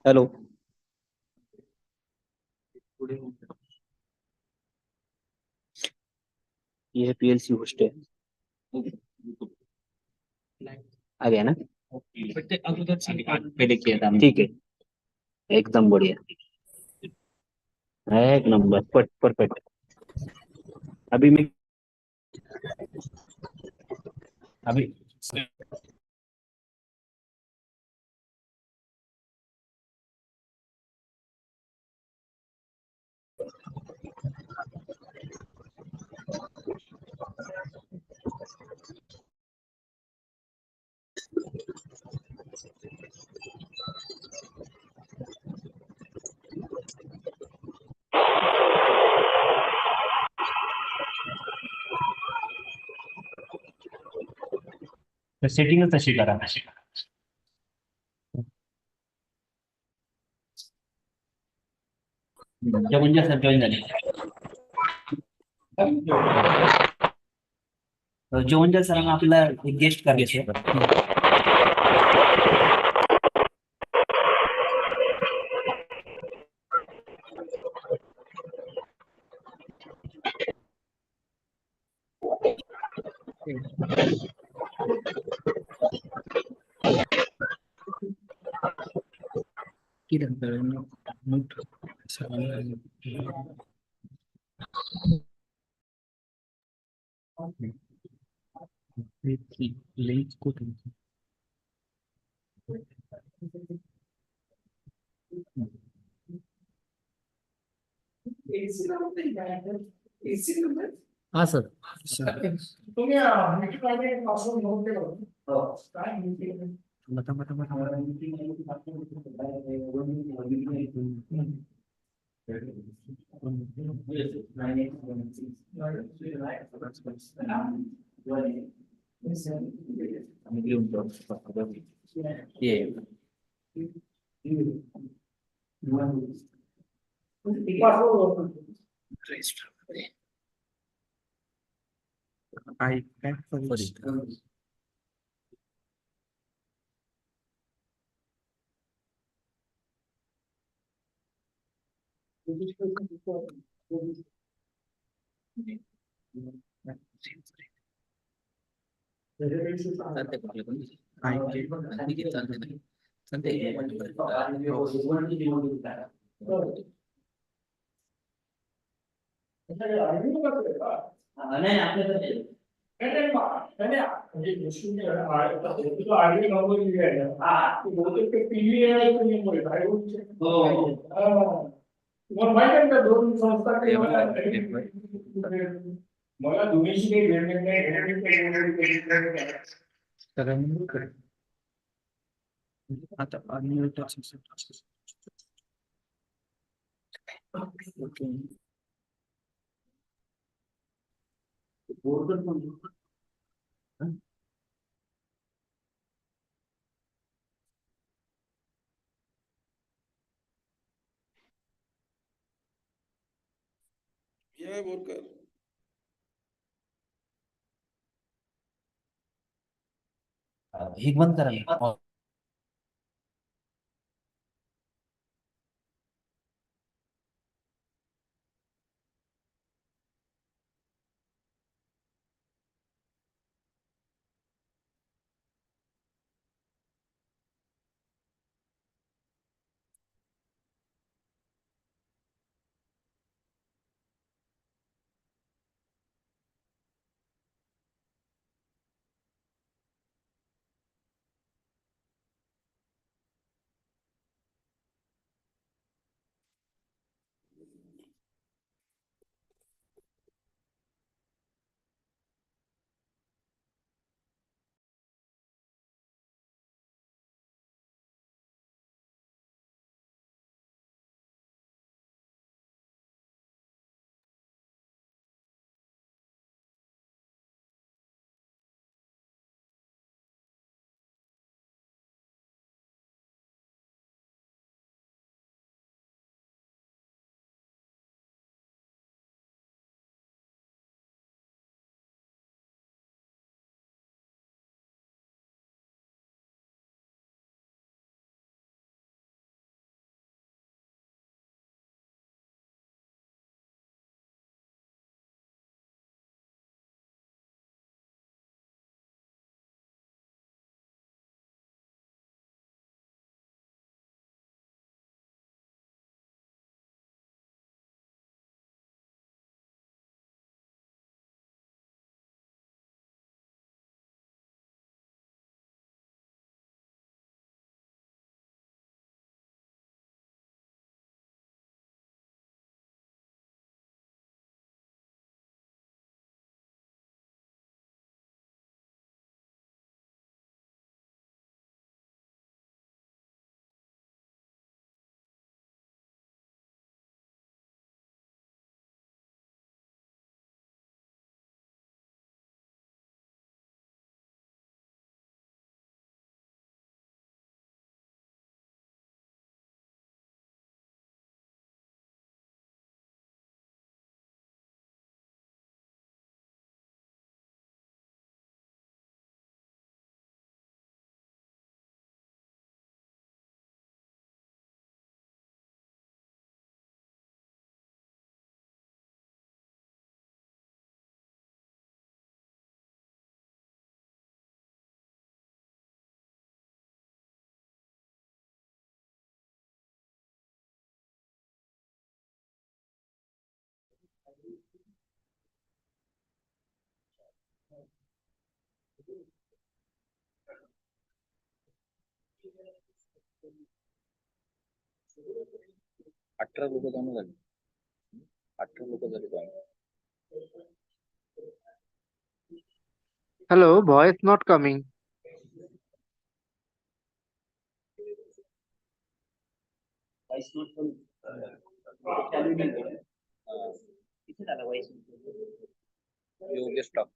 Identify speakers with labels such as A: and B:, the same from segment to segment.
A: Hello. ये है PLC host है। आ गया ना? पहले किया था, ठीक है। एकदम बढ़िया। एक नंबर परफेक्ट। अभी मैं अभी सेटिंगच तशी करा. म्हणजे असं जॉईन झाले. जेवणच्या सरांना आपल्याला गेस्ट करायचे. हाँ सर. बता बता बता. ये I can't forget. तुम्हाला माहिती आहे का दोन संस्था मला दोन्हीशी काही घेणं नाही. आता
B: या बोलकर
A: एक बंद करा.
C: 18 लोक जमा झाले. 18 लोक झाले जमा.
D: Hello, voice not coming.
C: Yogesh talk.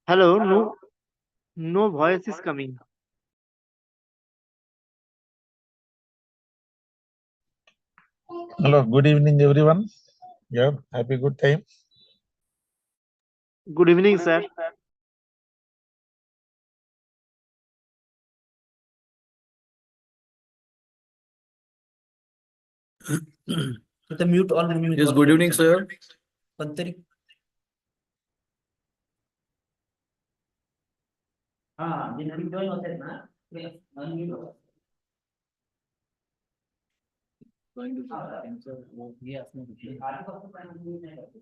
D: Hello, no voice is coming.
E: Hello, good evening, everyone. Yeah, happy good time.
D: Good evening, sir.
A: तिथं म्यूट ऑल म्हणून
B: Yes, good evening, sir.
A: पण तरी हा जे नवीन जॉईन होतात ना ते unmute होतात. हे असणं आधीपासून काय unmute नाही करत.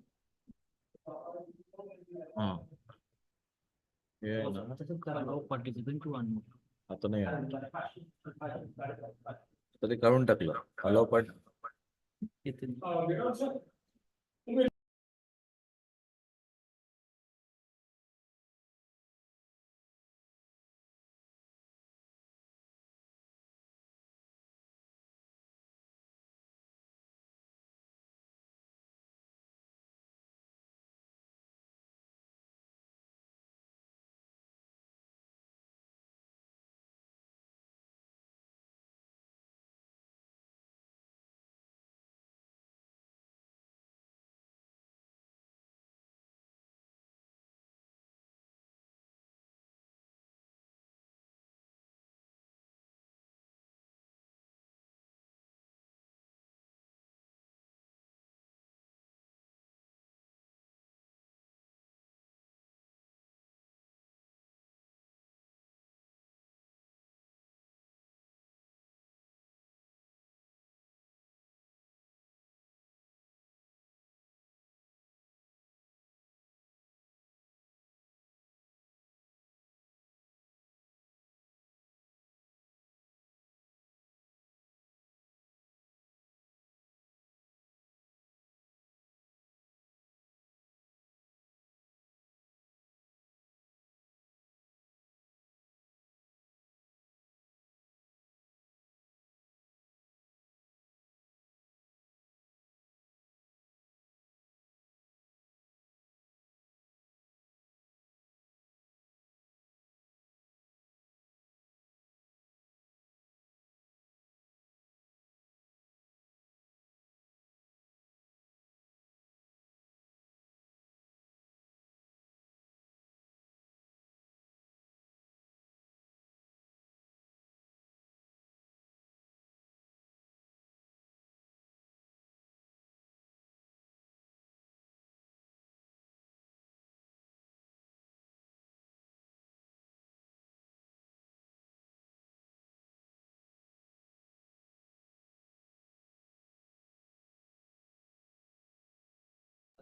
A: तसंच करा पार्टिसिपेंट टू अनम्यूट.
B: आता नाही आलं. आता ते काढून टाकलं. अलाव पार्ट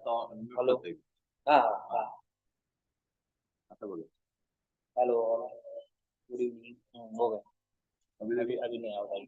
C: हॅलो हा हा आता बोलो हॅलो गुड इव्हनिंग हो गया अभी नहीं आया भाई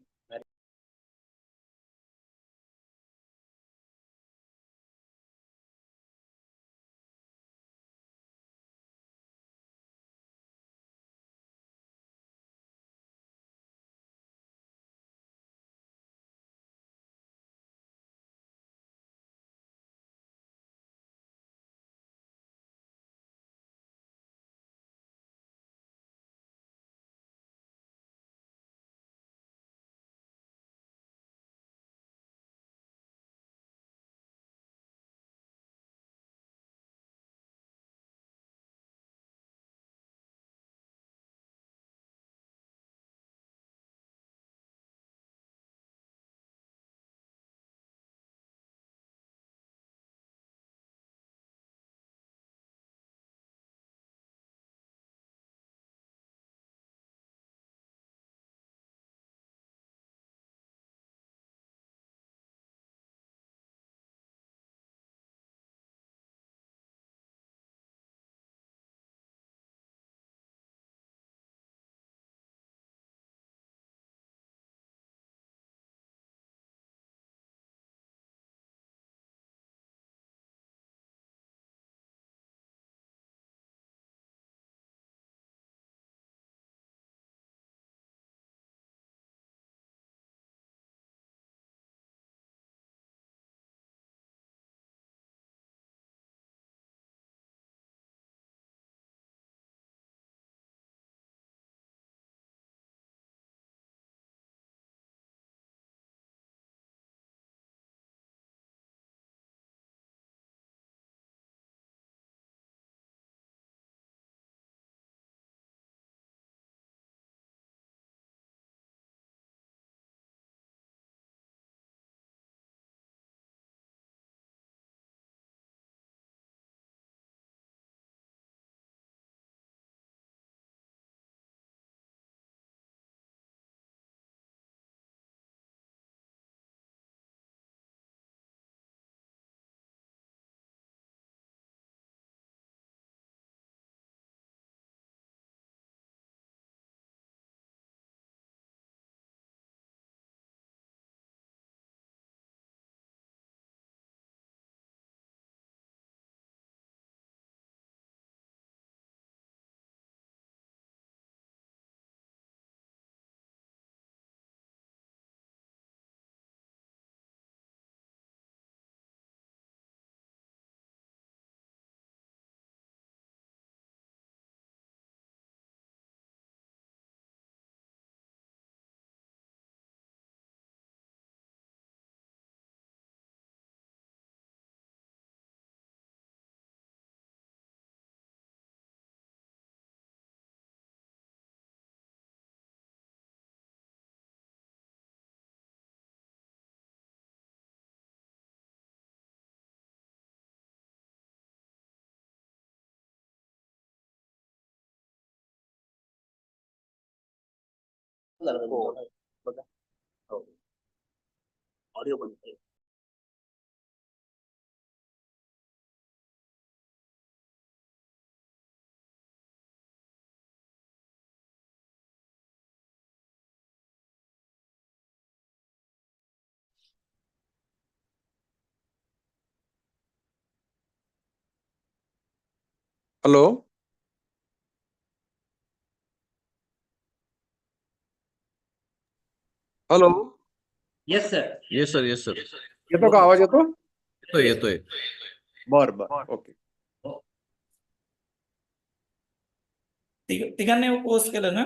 C: हो बघा हो ऑडिओ बंद
B: hello hello
A: yes sir.
B: Yes sir yes sir
F: येतो का आवाज येतो
B: येतोय येतोय
F: बर बर ओके
A: तिघांनी पोस्ट केलं ना.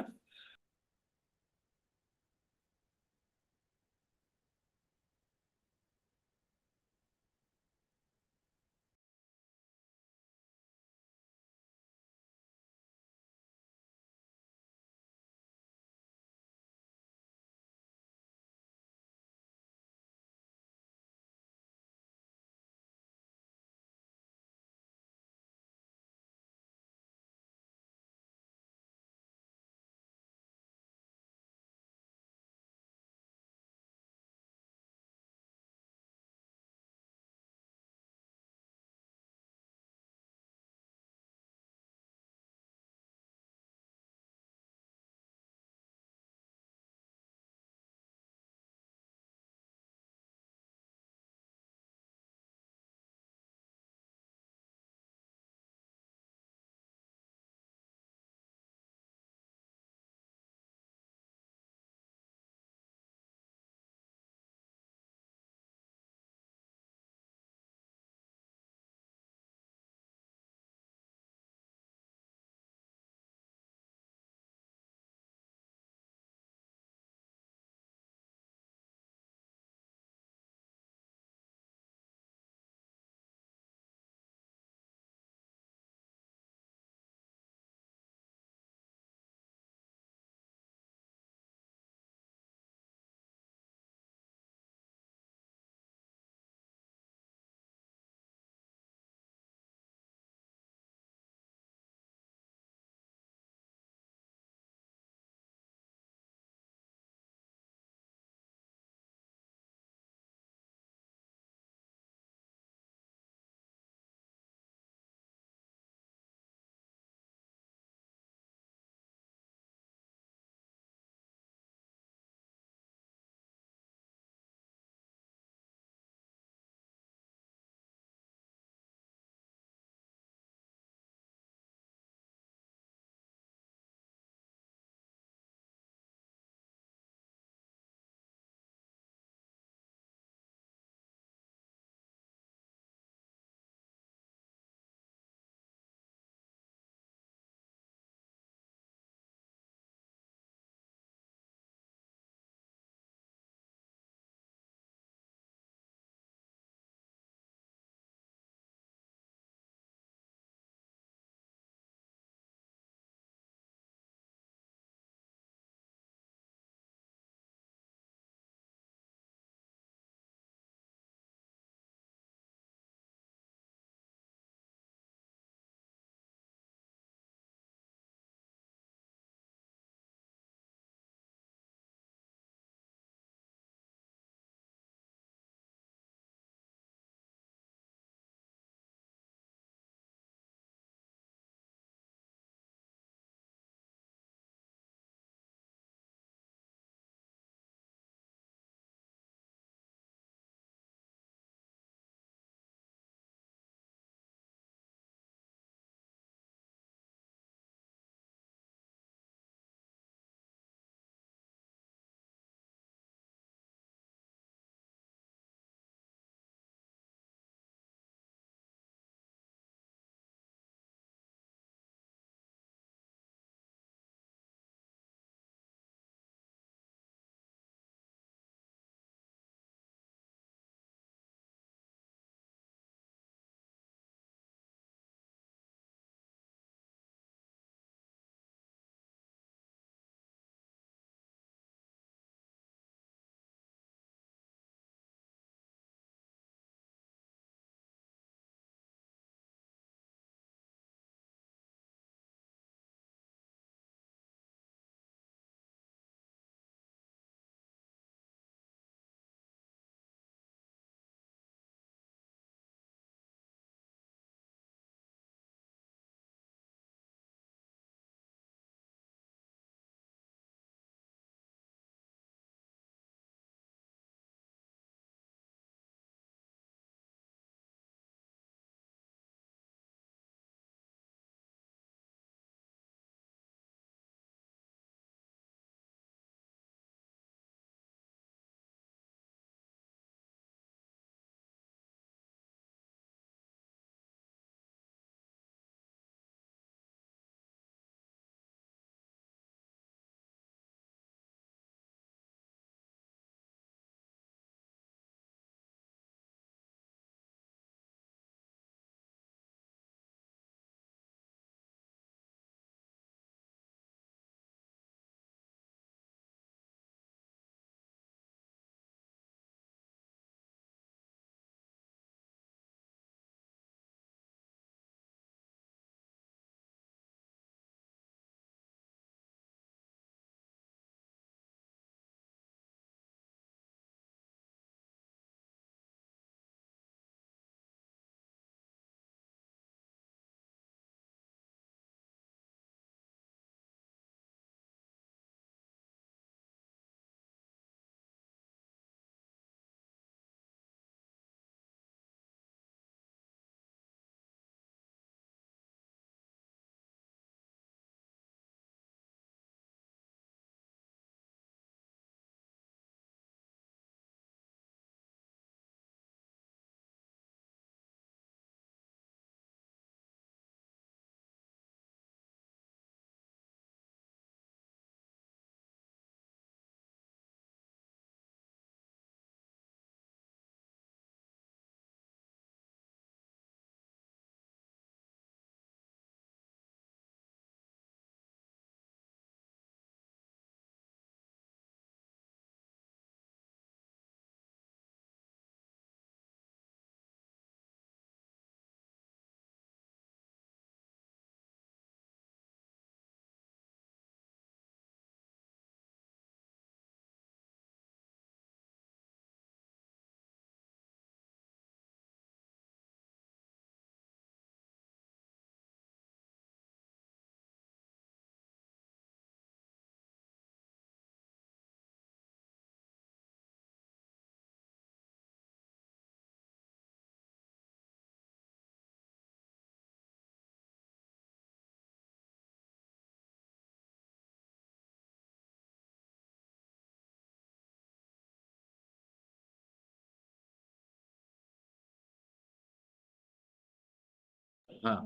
B: हाँ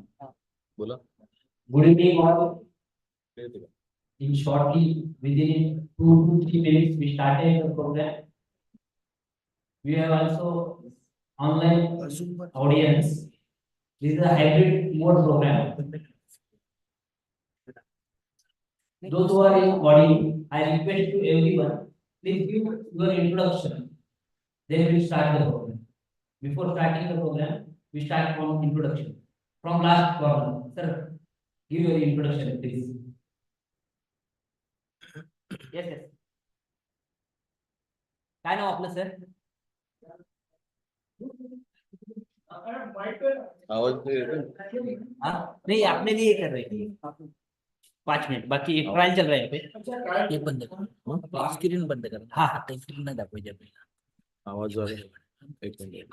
B: बोला.
A: Good evening all. In shortly, within 2 to 3 minutes, we started the program. We have also online audience. This is a hybrid mode program. Those who are in body, I request to everyone, please give your introduction. Then we start the program. Before starting the program, we start from introduction. From last program, sir, give your introduction, please. Yes, yes. काय नाव आपलं sir?
B: आवाज तो येतो.
A: नहीं आपने लिए कर रहे थे 5 मिनट बाकी ट्रायल चल रहा है यहाँ पे.
G: ये बंद कर स्क्रीन बंद कर
A: हाँ.
G: स्क्रीन नाही दाखवायची आपल्याला
B: आवाज आ रहा है. एक मिनिट.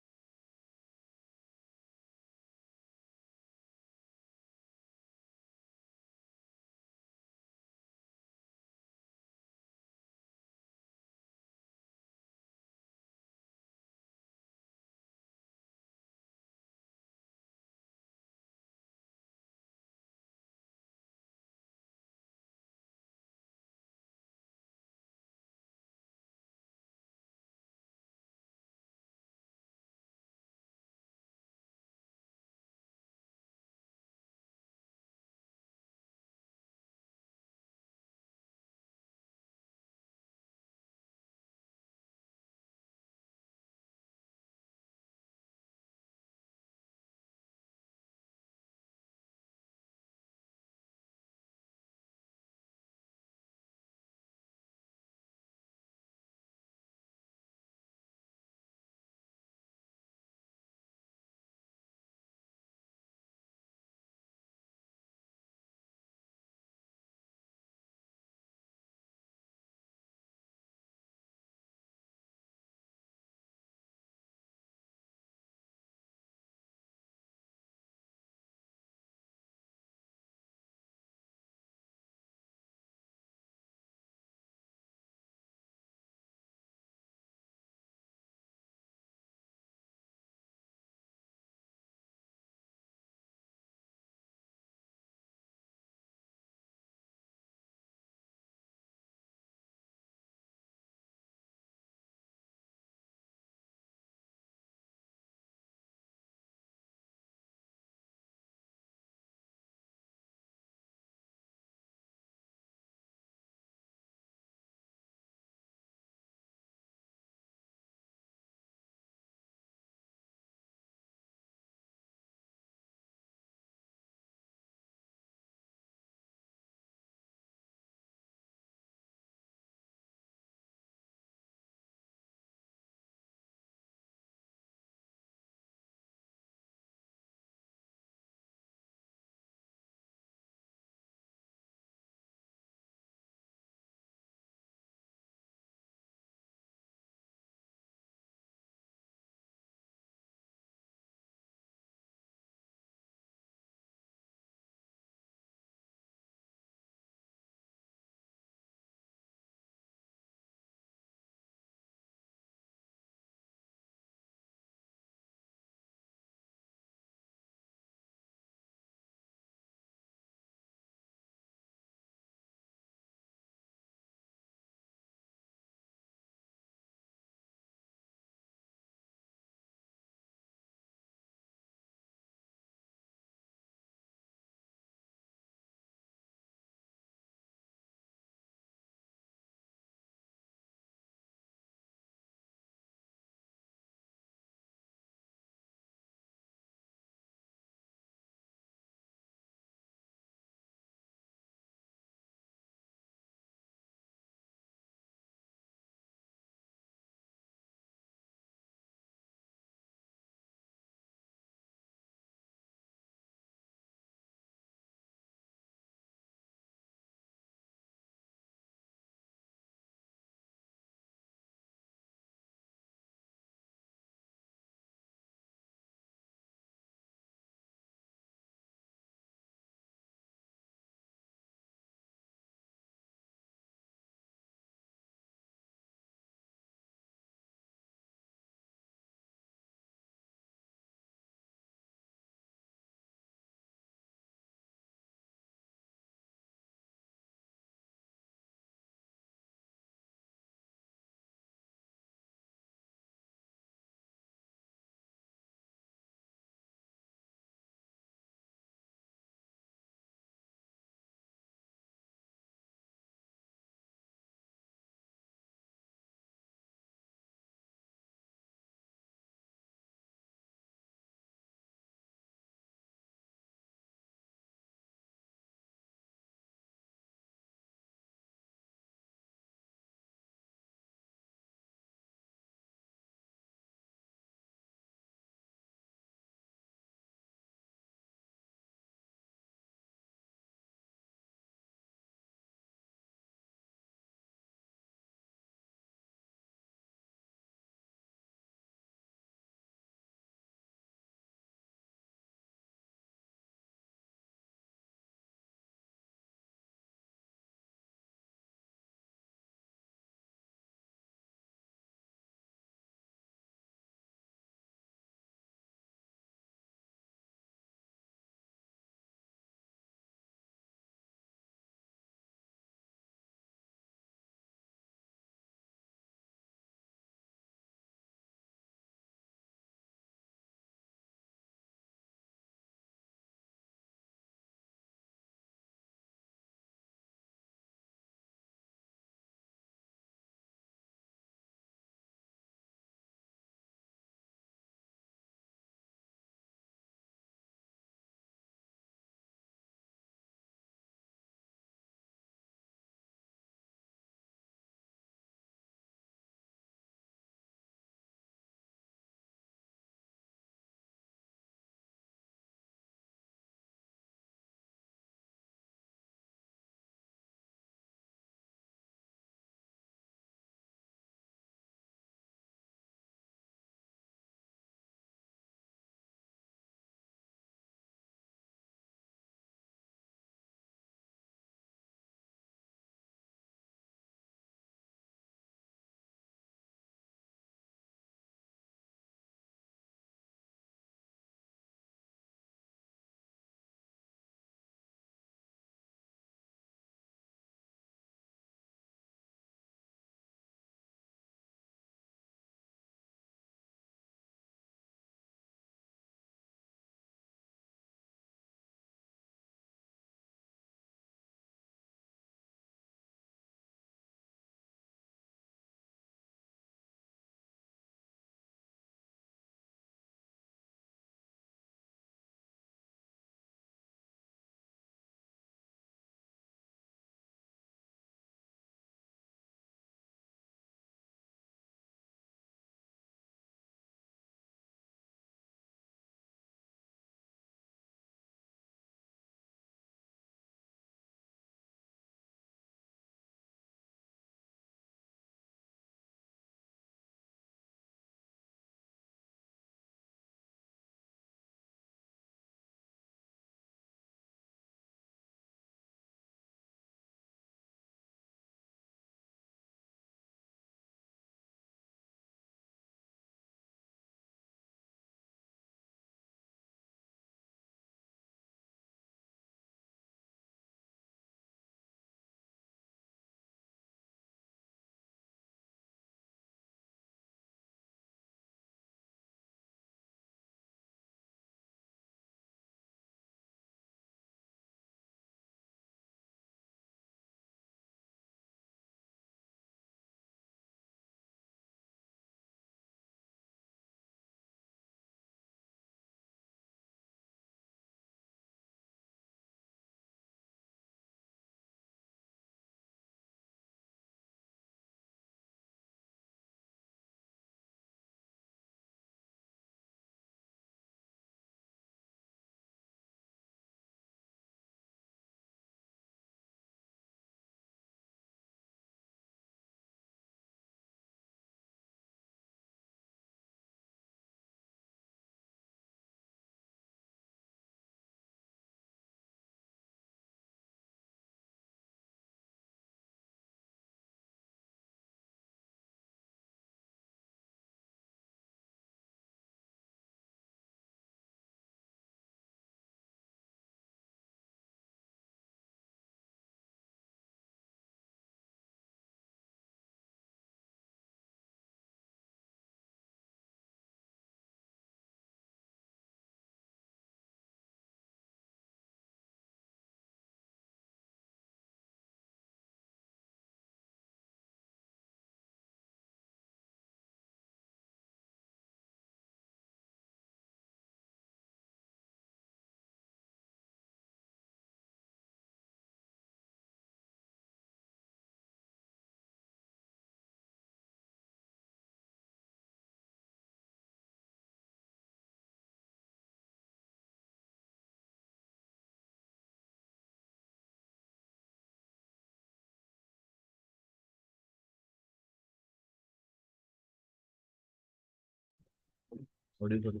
B: Audio करो.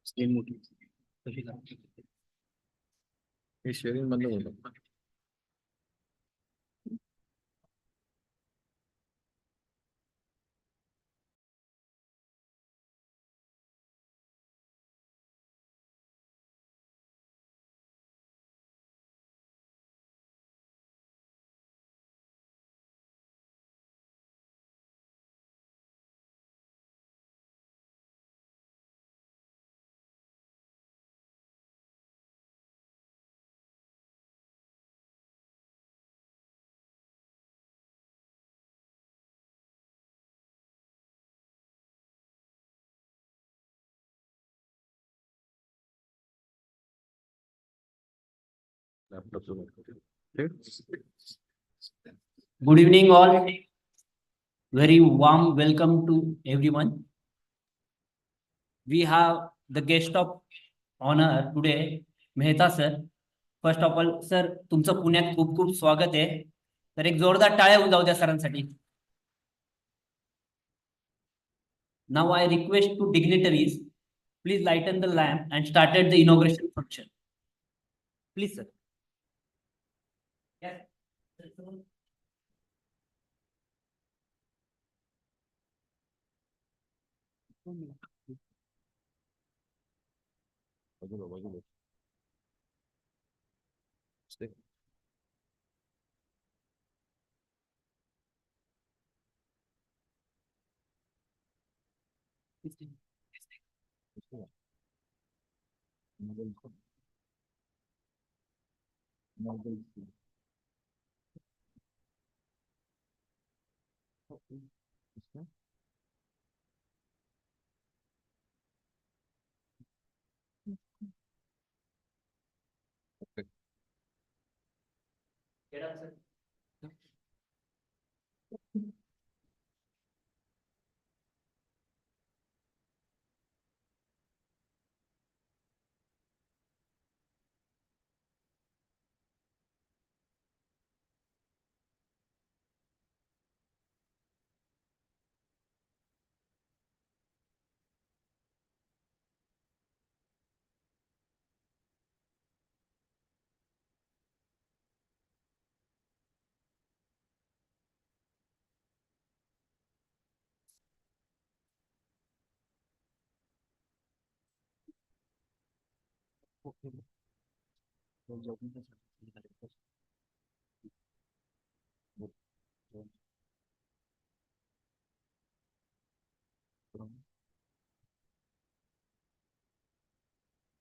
B: Screen मोठी. हे sharing बंद होतं. Laptop से बात करो. ठीक?
A: Good evening, all. Very warm welcome to everyone. We have the guest of honor today, Mehta sir. First of all, sir, तुमचं पुण्यात खूप खूप स्वागत आहे. तर एक जोरदार टाळ्या होऊन जाऊ द्या सरांसाठी. Now I request to dignitaries, please lighten the lamp and started the inauguration function. Please, sir. Yes.
B: बाजूला. Stay.
A: Get up, sir.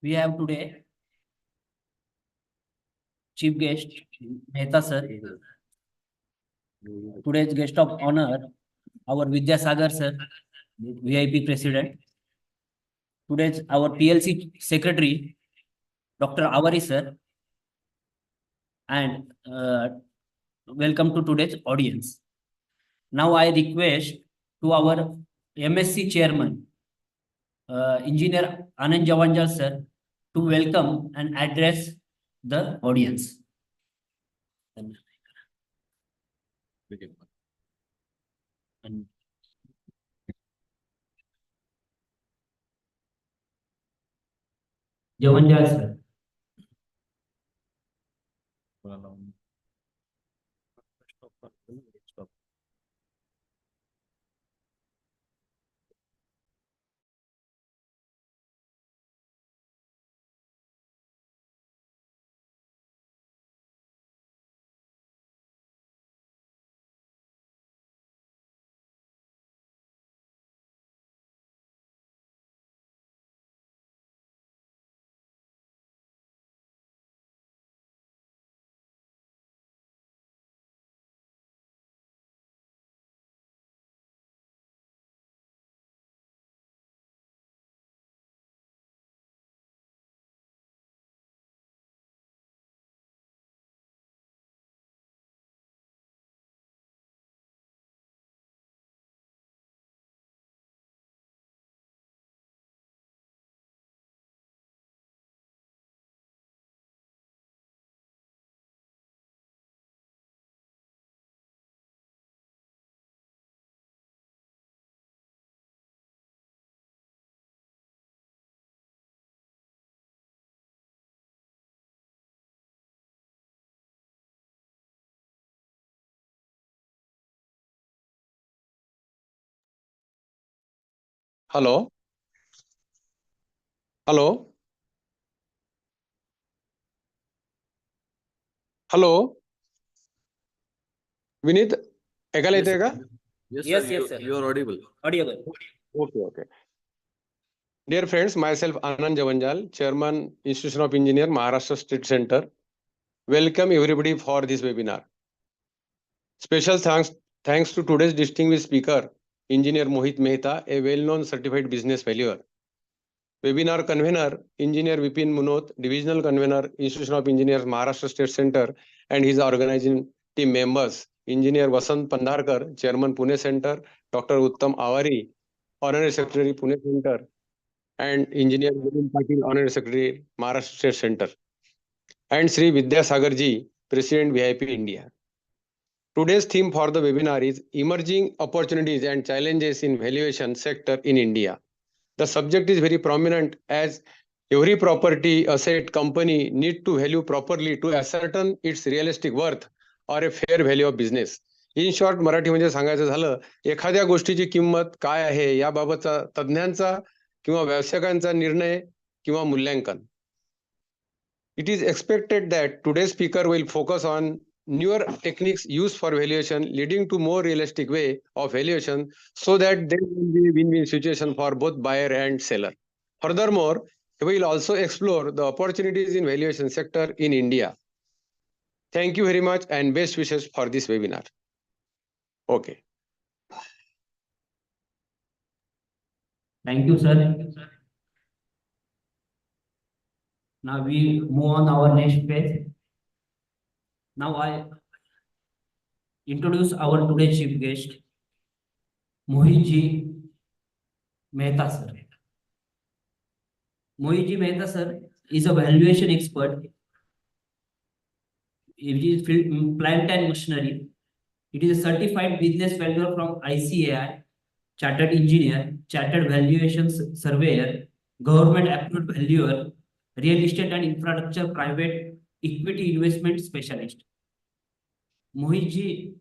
A: We have today chief guest Mehta sir. Today's guest of honor, our Vidyasagar sir, VIP president. Today's our PLC secretary, Dr. Avari sir, and welcome to today's audience. Now I request to our MSc chairman, Engineer Anand Jawanjal sir, to welcome and address the audience.
B: Begin.
A: And Jawanjal sir.
B: Stop.
F: Hello hello hello Vineet ऐकायला येते का?
B: Yes,
C: Yes,
B: sir.
C: yes, sir.
B: You are audible.
C: Audible.
F: Okay okay. Dear friends, myself Anand Javanjal, Chairman, Institution of Engineer, Maharashtra State Center. Welcome everybody for this webinar. Special thanks to today's distinguished speaker, Engineer Mohit Mehta, a well-known certified business valuer. Webinar convener, Engineer Vipin Munot, Divisional Convener, Institution of Engineers, Maharashtra State Center, and his organizing team members, Engineer Vasant Pandharkar, Chairman Pune Center, Dr. Uttam Avari, Honorary Secretary Pune Center, and Engineer Vinod Patil, Honorary Secretary, Maharashtra State Center, and Sri Vidya Sagarji, President VIP India. Today's theme for the webinar is Emerging Opportunities and Challenges in Valuation Sector in India. The subject is very prominent as every property, asset, company need to value properly to ascertain its realistic worth or a fair value of business. In short मराठीमध्ये सांगायचं झालं, एखाद्या गोष्टीची किंमत काय आहे याबाबतचा तज्ञांचा किंवा व्यावसायिकांचा निर्णय किंवा मूल्यांकन. It is expected that today's speaker will focus on newer techniques used for valuation, leading to more realistic way of valuation, so that there will be win-win situation for both buyer and seller. Furthermore, we will also explore the opportunities in valuation sector in India. Thank you very much and best wishes for this webinar. Okay.
A: Thank you, sir. Now we move on our next page. Now I introduce our today's chief guest, Mohitji Mehta sir. Mohitji Mehta sir is a valuation expert. It is plant and machinery. It is a certified business valuer from ICAI, chartered engineer, chartered valuation surveyor, government approved valuer, real estate and infrastructure private equity investment specialist. Mohitji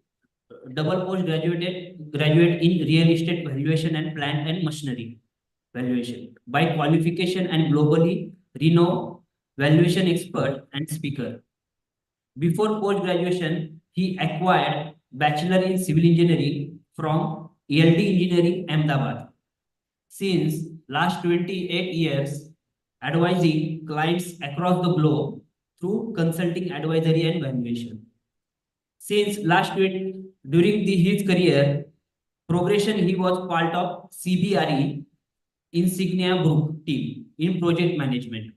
A: double graduate in real estate valuation and plant and machinery valuation by qualification and globally renowned valuation expert and speaker. Before post-graduation, he acquired Bachelor in Civil Engineering from ELD Engineering, Ahmedabad. Since last 28 years, advising clients across the globe through consulting, advisory, and valuation. Since during his career progression, he was part of CBRE Insignia Group team in project management,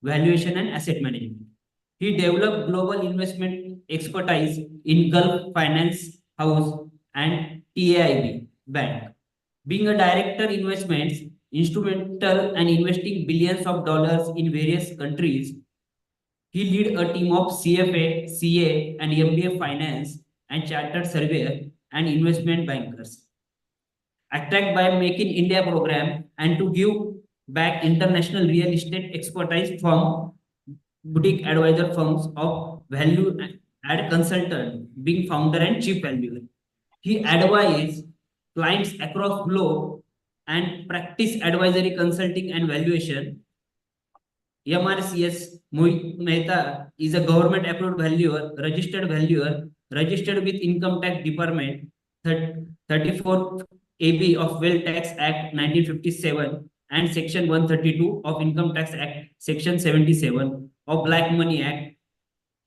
A: valuation, and asset management. He developed global investment expertise in Gulf Finance House and TAIB Bank. Being a director investments, instrumental and investing billions of dollars in various countries, he lead a team of CFA, CA, and MBA finance and chartered surveyor and investment bankers. Attracted by Make in India program and to give back international real estate expertise from boutique advisor firms of value add consultant, being founder and chief valuer. He advises clients across globe and practice advisory consulting and valuation. MRCS Mohit Mehta is a government approved valuer, registered with Income Tax Department 34 AB of Wealth Tax Act 1957 and Section 132 of Income Tax Act Section 77 of Black Money Act.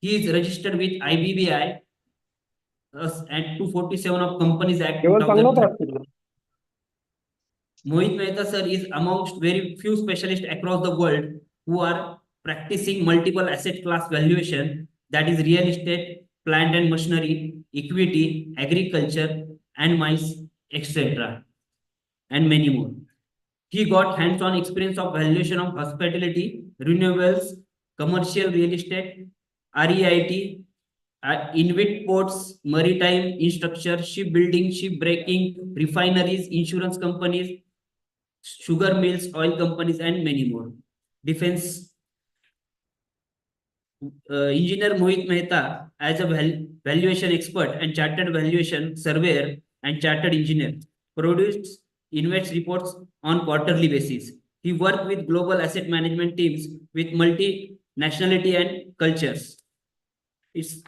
A: He is registered with IBBI and 247 of Companies Act 2013. Mohit Mehta sir is amongst very few specialists across the world who are practicing multiple asset class valuation, that is real estate, plant and machinery, equity, agriculture, and mines, etc. and many more. He got hands-on experience of valuation of hospitality, renewables, commercial real estate, REIT, INVIT ports, maritime infrastructure, shipbuilding, shipbreaking, refineries, insurance companies, sugar mills, oil companies, and many more. Defense engineer Mohit Mehta, as a valuation expert and chartered valuation surveyor and chartered engineer, produced invests reports on quarterly basis. He worked with global asset management teams with multi-nationality and cultures. It's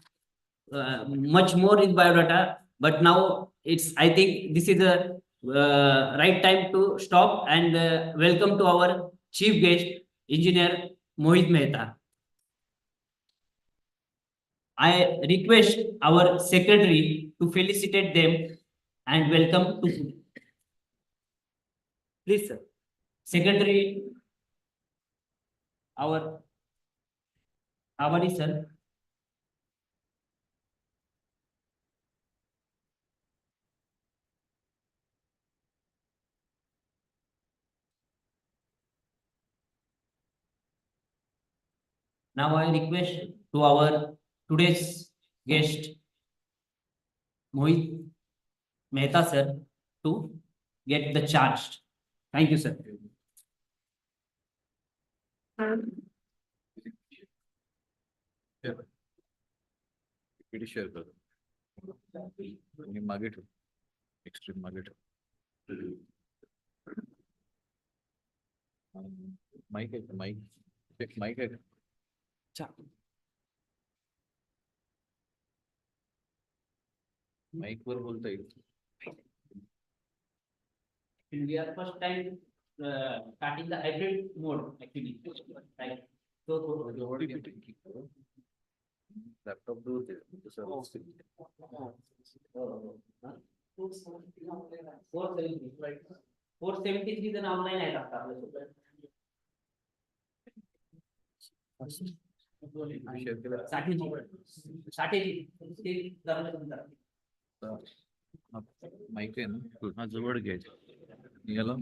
A: much more in biodata, but now I think this is the right time to stop and welcome to our chief guest, engineer Mohit Mehta. I request our secretary to felicitate them and welcome to. Please, sir. Secretary, our Awadi, sir. Now I request to our today's guest, Mohit Mehta, sir, to get the charge. Thank you, sir.
B: PPT share कर आणि मागे ठेव extreme मागे ठेव mike आहे mike एक mike आहे mike वर बोलता येईल
A: We are first time starting the hybrid mode actually. Right. So,
B: laptop दूर दे तसं
A: 473 जण ऑनलाईन आहेत आता आपल्यासोबत.
B: शेअर केलं
A: साठेजी ते जरा कमी करा.
B: माईक आहे ना हा जवळ घ्यायचा याला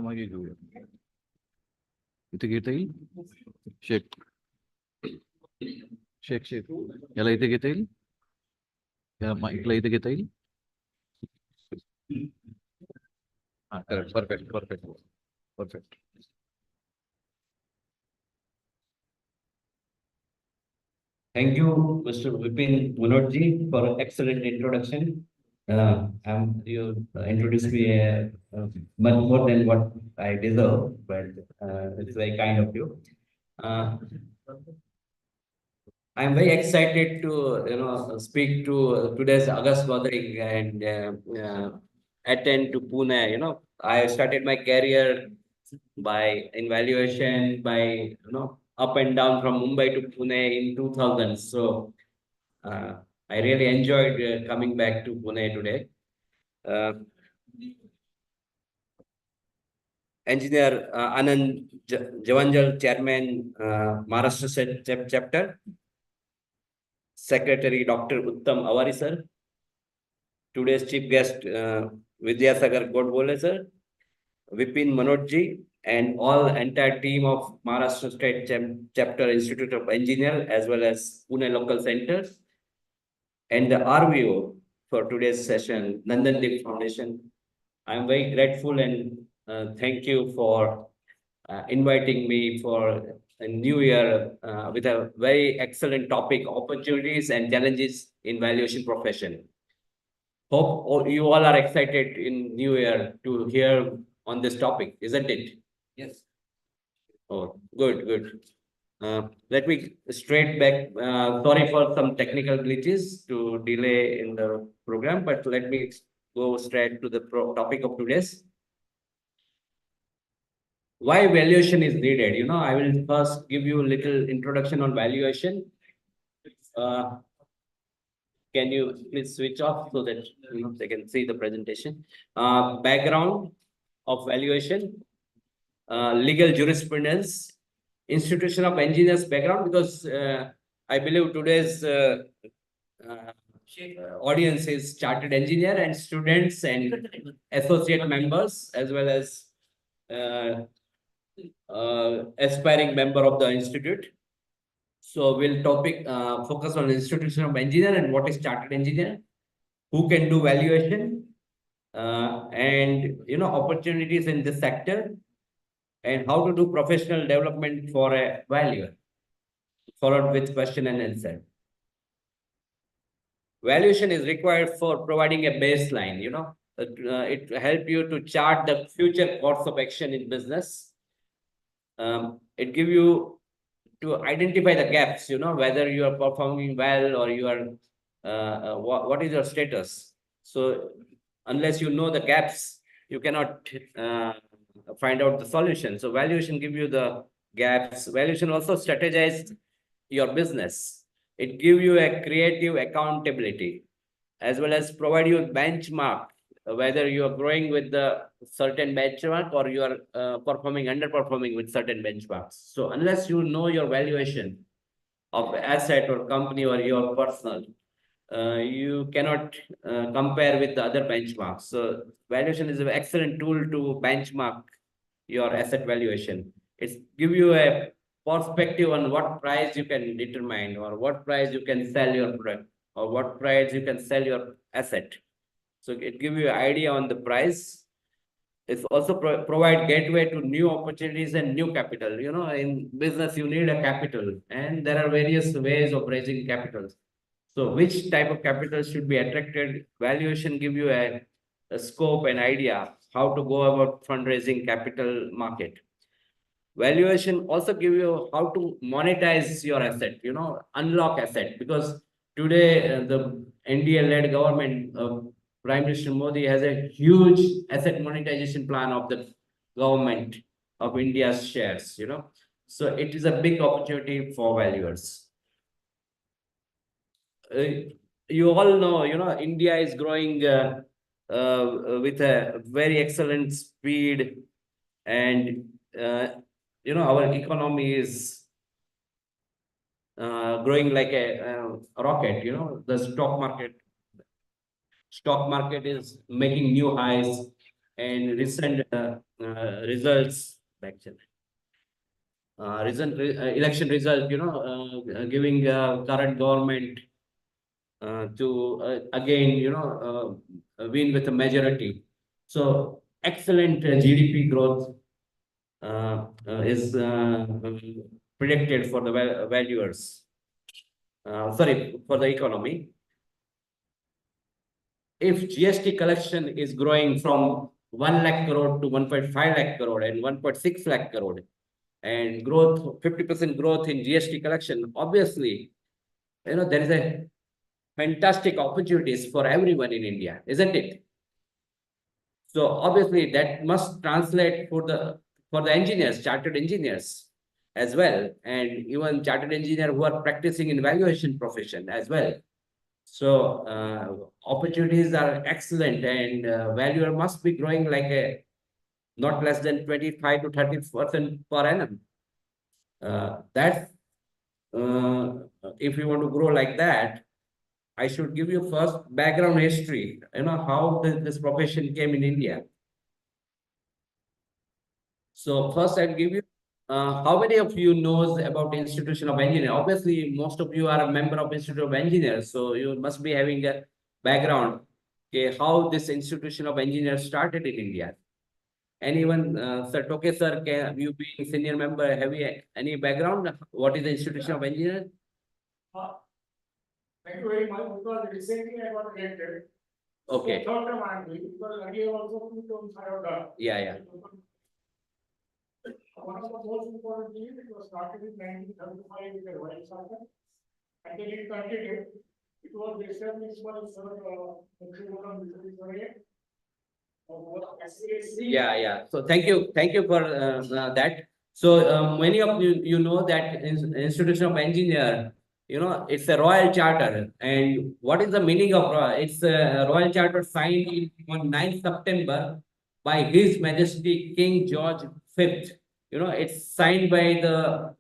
B: मागे घेऊया इथे घेता येईल शेक शेक शेक याला इथे घेता येईल या माईकला इथे घेता येईल हा correct perfect perfect perfect
H: Thank you, Mr. Vipin Munotji, for an excellent introduction. You introduced me much more than what I deserve, but it's very kind of you. I'm very excited to speak to today's August gathering and attend to Pune. I started my career in valuation by up and down from Mumbai to Pune in 2000. So I really enjoyed coming back to Pune today. Engineer Anand Javanjal, Chairman, Maharashtra State Chapter. Secretary Dr. Uttam Avari, sir. Today's chief guest, Vidyasagar Godbole, sir. Vipin Manojji, and all entire team of Maharashtra State Chapter Institute of Engineer, as well as Pune local centers, and the RVO for today's session, Nandan Dev Foundation. I am very grateful and thank you for inviting me for a new year with a very excellent topic, opportunities and challenges in valuation profession. Hope you all are excited in new year to hear on this topic, isn't it?
A: Yes.
H: Oh, good. Let me straight back. Sorry for some technical glitches to delay in the program, but let me go straight to the topic of today's. Why valuation is needed? I will first give you a little introduction on valuation. Can you please switch off so that they can see the presentation? Background of valuation. Legal jurisprudence, institution of engineers background, because I believe today's audience is chartered engineer and students and associate members, as well as aspiring member of the institute. So we'll focus on institution of engineer and what is chartered engineer, who can do valuation, and opportunities in this sector, and how to do professional development for a valuer, followed with question and answer. Valuation is required for providing a baseline, it help you to chart the future course of action in business. It give you to identify the gaps, whether you are performing well or you are, what is your status. So unless you know the gaps, you cannot find out the solution. So valuation give you the gaps. Valuation also strategize your business. It give you a creative accountability, as well as provide you benchmark, whether you are growing with the certain benchmark or you are underperforming with certain benchmarks. So unless you know your valuation of asset or company or your personal, you cannot compare with the other benchmarks. So valuation is an excellent tool to benchmark your asset valuation. It's give you a perspective on what price you can determine, or what price you can sell your product, or what price you can sell your asset. So it give you an idea on the price. It's also provide gateway to new opportunities and new capital. In business, you need a capital, and there are various ways of raising capital. So which type of capital should be attracted? Valuation give you a scope and idea how to go about fundraising capital market. Valuation also give you how to monetize your asset, unlock asset, because today the NDA-led government, Prime Minister Modi has a huge asset monetization plan of the government of India's shares, So it is a big opportunity for valuers. You all know, India is growing with a very excellent speed, and our economy is growing like a rocket. The stock market is making new highs, and recent results, actually. Recent election result, giving current government to again, win with a majority. So excellent GDP growth is predicted for the valuers. Sorry, for the economy. If GST collection is growing from 1 lakh crore to 1.5 lakh crore and 1.6 lakh crore, and growth, 50% growth in GST collection, obviously, there is a fantastic opportunities for everyone in India, isn't it? So obviously that must translate for the engineers, chartered engineers as well, and even chartered engineer who are practicing in valuation profession as well. So opportunities are excellent, and valuer must be growing like a not less than 25 to 30% per annum. That's if you want to grow like that, I should give you first background history, how this profession came in India. So first I'll give you, how many of you knows about Institution of Engineers? Obviously, most of you are a member of Institute of Engineers, so you must be having a background, okay, how this Institution of Engineers started in India. Anyone, Sir Toke sir, can you be senior member, have you any background? What is the Institution of Engineers?
I: Thank you very much, because recently I got elected.
H: Okay.
I: So third term I am doing, because earlier also 2 terms I have done.
H: Yeah.
I: One of the most important things, it was started in 1935 with a Royal Charter, and then it continued. It was established by Sir
H: Yeah. So thank you for that. So many of you know that Institution of Engineer, it's a royal charter. And what is the meaning of it's a royal charter signed on 9th September by His Majesty King George V. It's signed by the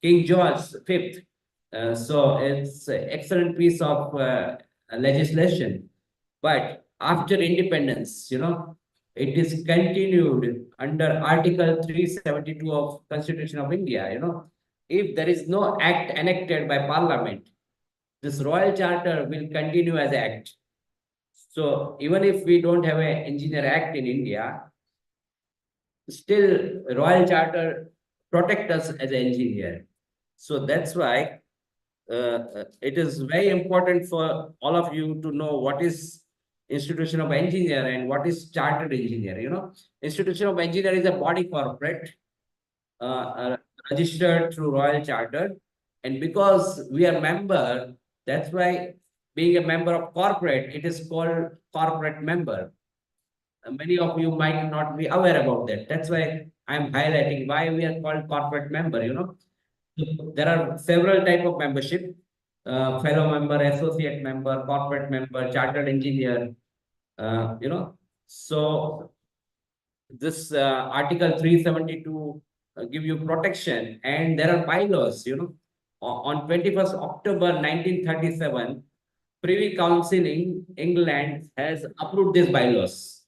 H: King George V. So it's an excellent piece of legislation. But after independence, it is continued under Article 372 of Constitution of India. If there is no act enacted by Parliament, this Royal Charter will continue as act. So even if we don't have an Engineer Act in India, still Royal Charter protect us as an engineer. So that's why it is very important for all of you to know what is institution of engineer and what is chartered engineer. Institution of engineer is a body corporate registered through Royal Charter. And because we are member, that's why being a member of corporate, it is called corporate member. Many of you might not be aware about that. That's why I'm highlighting why we are called corporate member. There are several type of membership, fellow member, associate member, corporate member, chartered engineer, so this article 372 give you protection, and there are bylaws. On 21st October 1937, Privy Council in England has approved these bylaws.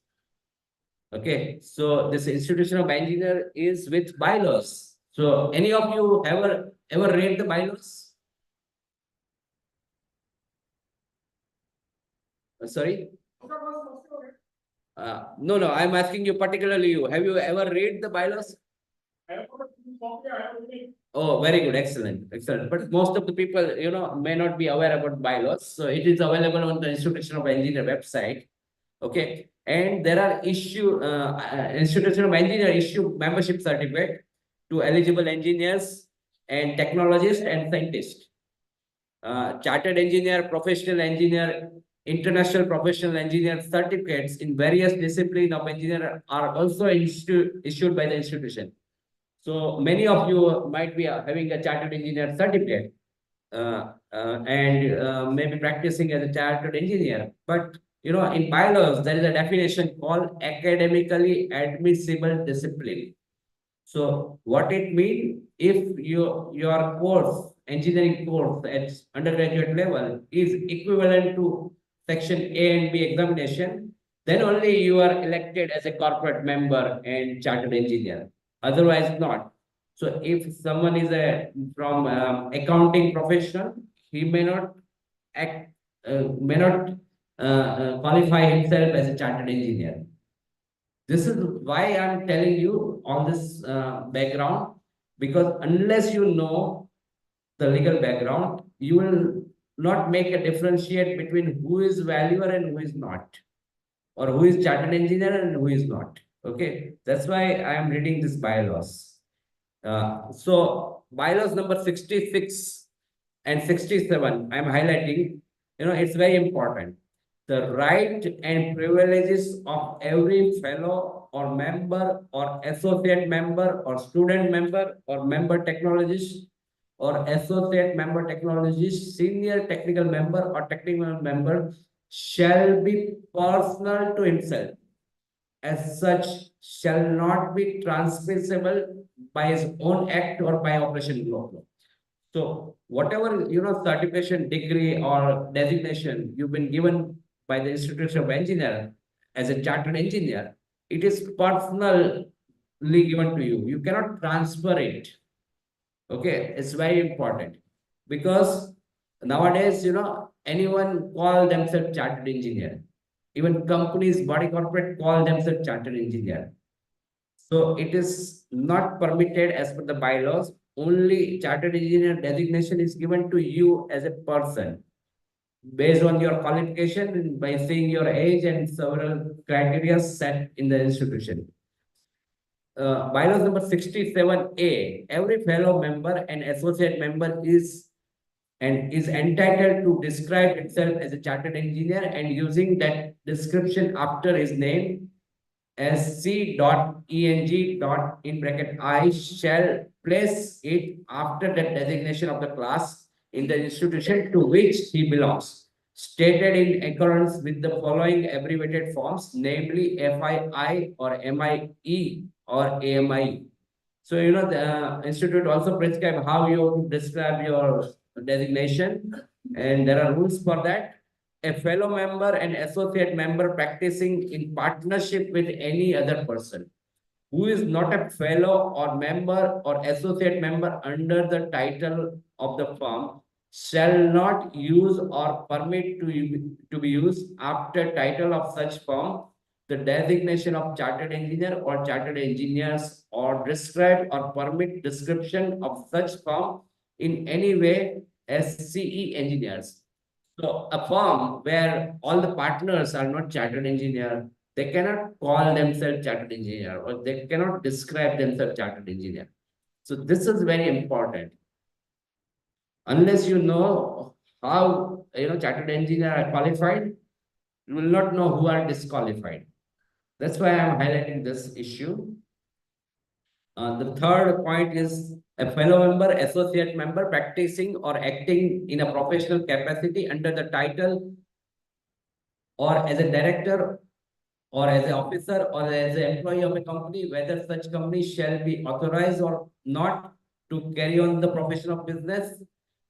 H: Okay, so this institution of engineer is with bylaws. So any of you ever read the bylaws? Sorry? No, I'm asking you particularly you. Have you ever read the bylaws? Oh, very good. Excellent. But most of the people, may not be aware about bylaws. So it is available on the Institution of Engineer website. Okay. And there are Institution of Engineer issue membership certificate to eligible engineers and technologists and scientists. Chartered engineer, professional engineer, international professional engineer certificates in various disciplines of engineer are also issued by the institution. So many of you might be having a chartered engineer certificate and maybe practicing as a chartered engineer. But in bylaws, there is a definition called academically admissible discipline. So what it means, if your course, engineering course at undergraduate level is equivalent to section A and B examination, then only you are elected as a corporate member and chartered engineer. Otherwise not. So if someone is from accounting profession, he may not qualify himself as a chartered engineer. This is why I'm telling you all this background, because unless you know the legal background, you will not make a differentiate between who is valuer and who is not, or who is chartered engineer and who is not. Okay, that's why I am reading this bylaws. So bylaws number 66 and 67, I am highlighting. It's very important. The right and privileges of every fellow or member or associate member or student member or member technologist or associate member technologist, senior technical member or technical member shall be personal to himself. As such, shall not be transmissible by his own act or by operation law. So whatever certification, degree, or designation you've been given by the Institution of Engineer as a chartered engineer, it is personally given to you. You cannot transfer it. Okay, it's very important, because nowadays, anyone call themselves chartered engineer. Even companies, body corporate call themselves chartered engineer. So it is not permitted as per the bylaws. Only chartered engineer designation is given to you as a person based on your qualification and by seeing your age and several criteria set in the institution. Bylaws number 67A, every fellow member and associate member is entitled to describe himself as a chartered engineer and using that description after his name as C.ENG. In bracket I shall place it after the designation of the class in the institution to which he belongs, stated in accordance with the following abbreviated forms, namely FII or MIE or AMI. So, the institute also prescribe how you describe your designation, and there are rules for that. A fellow member and associate member practicing in partnership with any other person who is not a fellow or member or associate member under the title of the firm shall not use or permit to be used after title of such firm the designation of chartered engineer or chartered engineers or describe or permit description of such firm in any way as CE engineers. So a firm where all the partners are not chartered engineer, they cannot call themselves chartered engineer or they cannot describe themselves chartered engineer. So this is very important. Unless you know how chartered engineer are qualified, you will not know who are disqualified. That's why I'm highlighting this issue. The third point is a fellow member, associate member practicing or acting in a professional capacity under the title or as a director or as an officer or as an employee of a company, whether such company shall be authorized or not to carry on the profession of business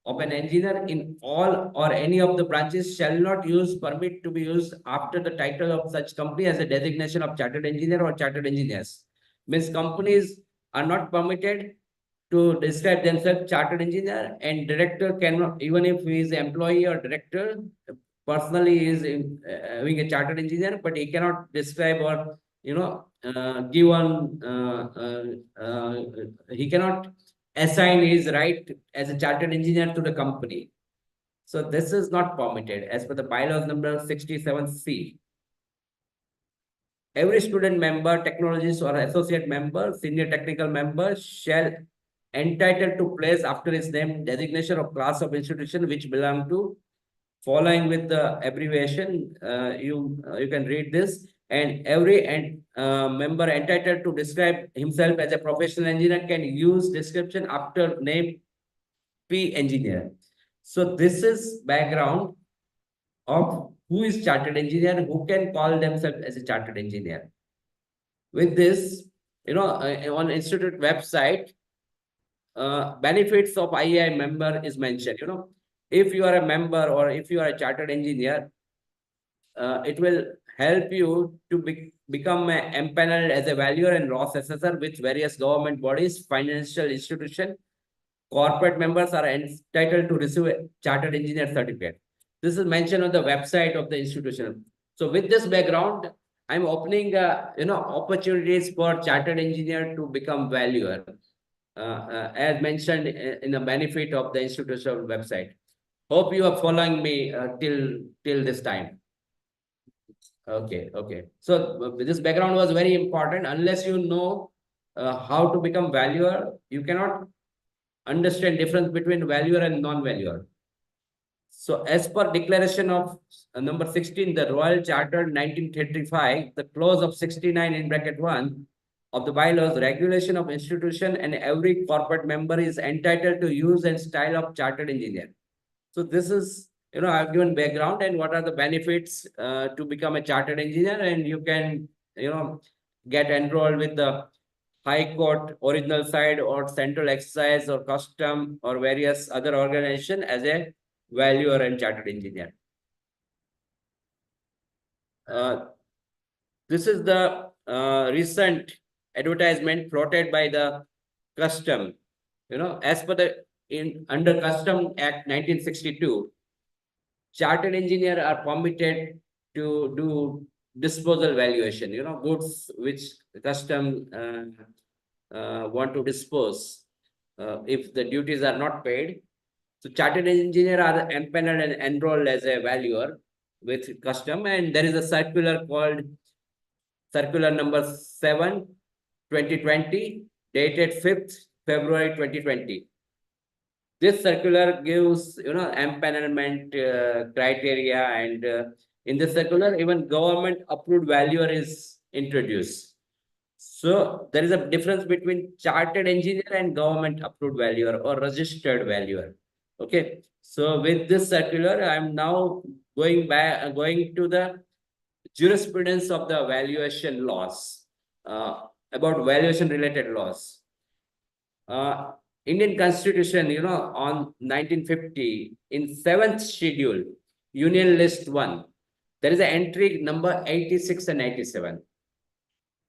H: of an engineer in all or any of the branches shall not use permit to be used after the title of such company as a designation of chartered engineer or chartered engineers. Means companies are not permitted to describe themselves chartered engineer, and director cannot, even if he is employee or director, personally he is having a chartered engineer, but he cannot describe or give one he cannot assign his right as a chartered engineer to the company. So this is not permitted as per the bylaws number 67C. Every student member, technologist or associate member, senior technical member shall entitled to place after his name designation of class of institution which belong to following with the abbreviation. You can read this, and every member entitled to describe himself as a professional engineer can use description after name P engineer. So this is background of who is chartered engineer, who can call themselves as a chartered engineer. With this, on institute website, benefits of IAI member is mentioned. If you are a member or if you are a chartered engineer, it will help you to become empaneled as a valuer and loss assessor with various government bodies, financial institution. Corporate members are entitled to receive a chartered engineer certificate. This is mentioned on the website of the institution. So with this background, I'm opening opportunities for chartered engineer to become valuer, as mentioned in the benefit of the institutional website. Hope you are following me till this time. Okay. So this background was very important. Unless you know how to become valuer, you cannot understand difference between valuer and non-valuer. So as per declaration of number 16, the Royal Charter 1935, the clause of 69 in bracket 1 of the bylaws, regulation of institution and every corporate member is entitled to use and style of chartered engineer. So this is, I've given background and what are the benefits to become a chartered engineer, and you can, get enrolled with the High Court, original side or central exercise or custom or various other organization as a valuer and chartered engineer. This is the recent advertisement floated by the custom. As per the under Custom Act 1962, chartered engineer are permitted to do disposal valuation, goods which custom want to dispose if the duties are not paid. So chartered engineer are empaneled and enrolled as a valuer with custom, and there is a circular called circular number 7, 2020, dated 5th February 2020. This circular gives, empanelment criteria, and in the circular, even government approved valuer is introduced. So there is a difference between chartered engineer and government approved valuer or registered valuer. Okay. So with this circular, I'm now going to the jurisprudence of the valuation laws, about valuation related laws. Indian Constitution, on 1950, in 7th schedule, Union List 1, there is an entry number 86 and 87.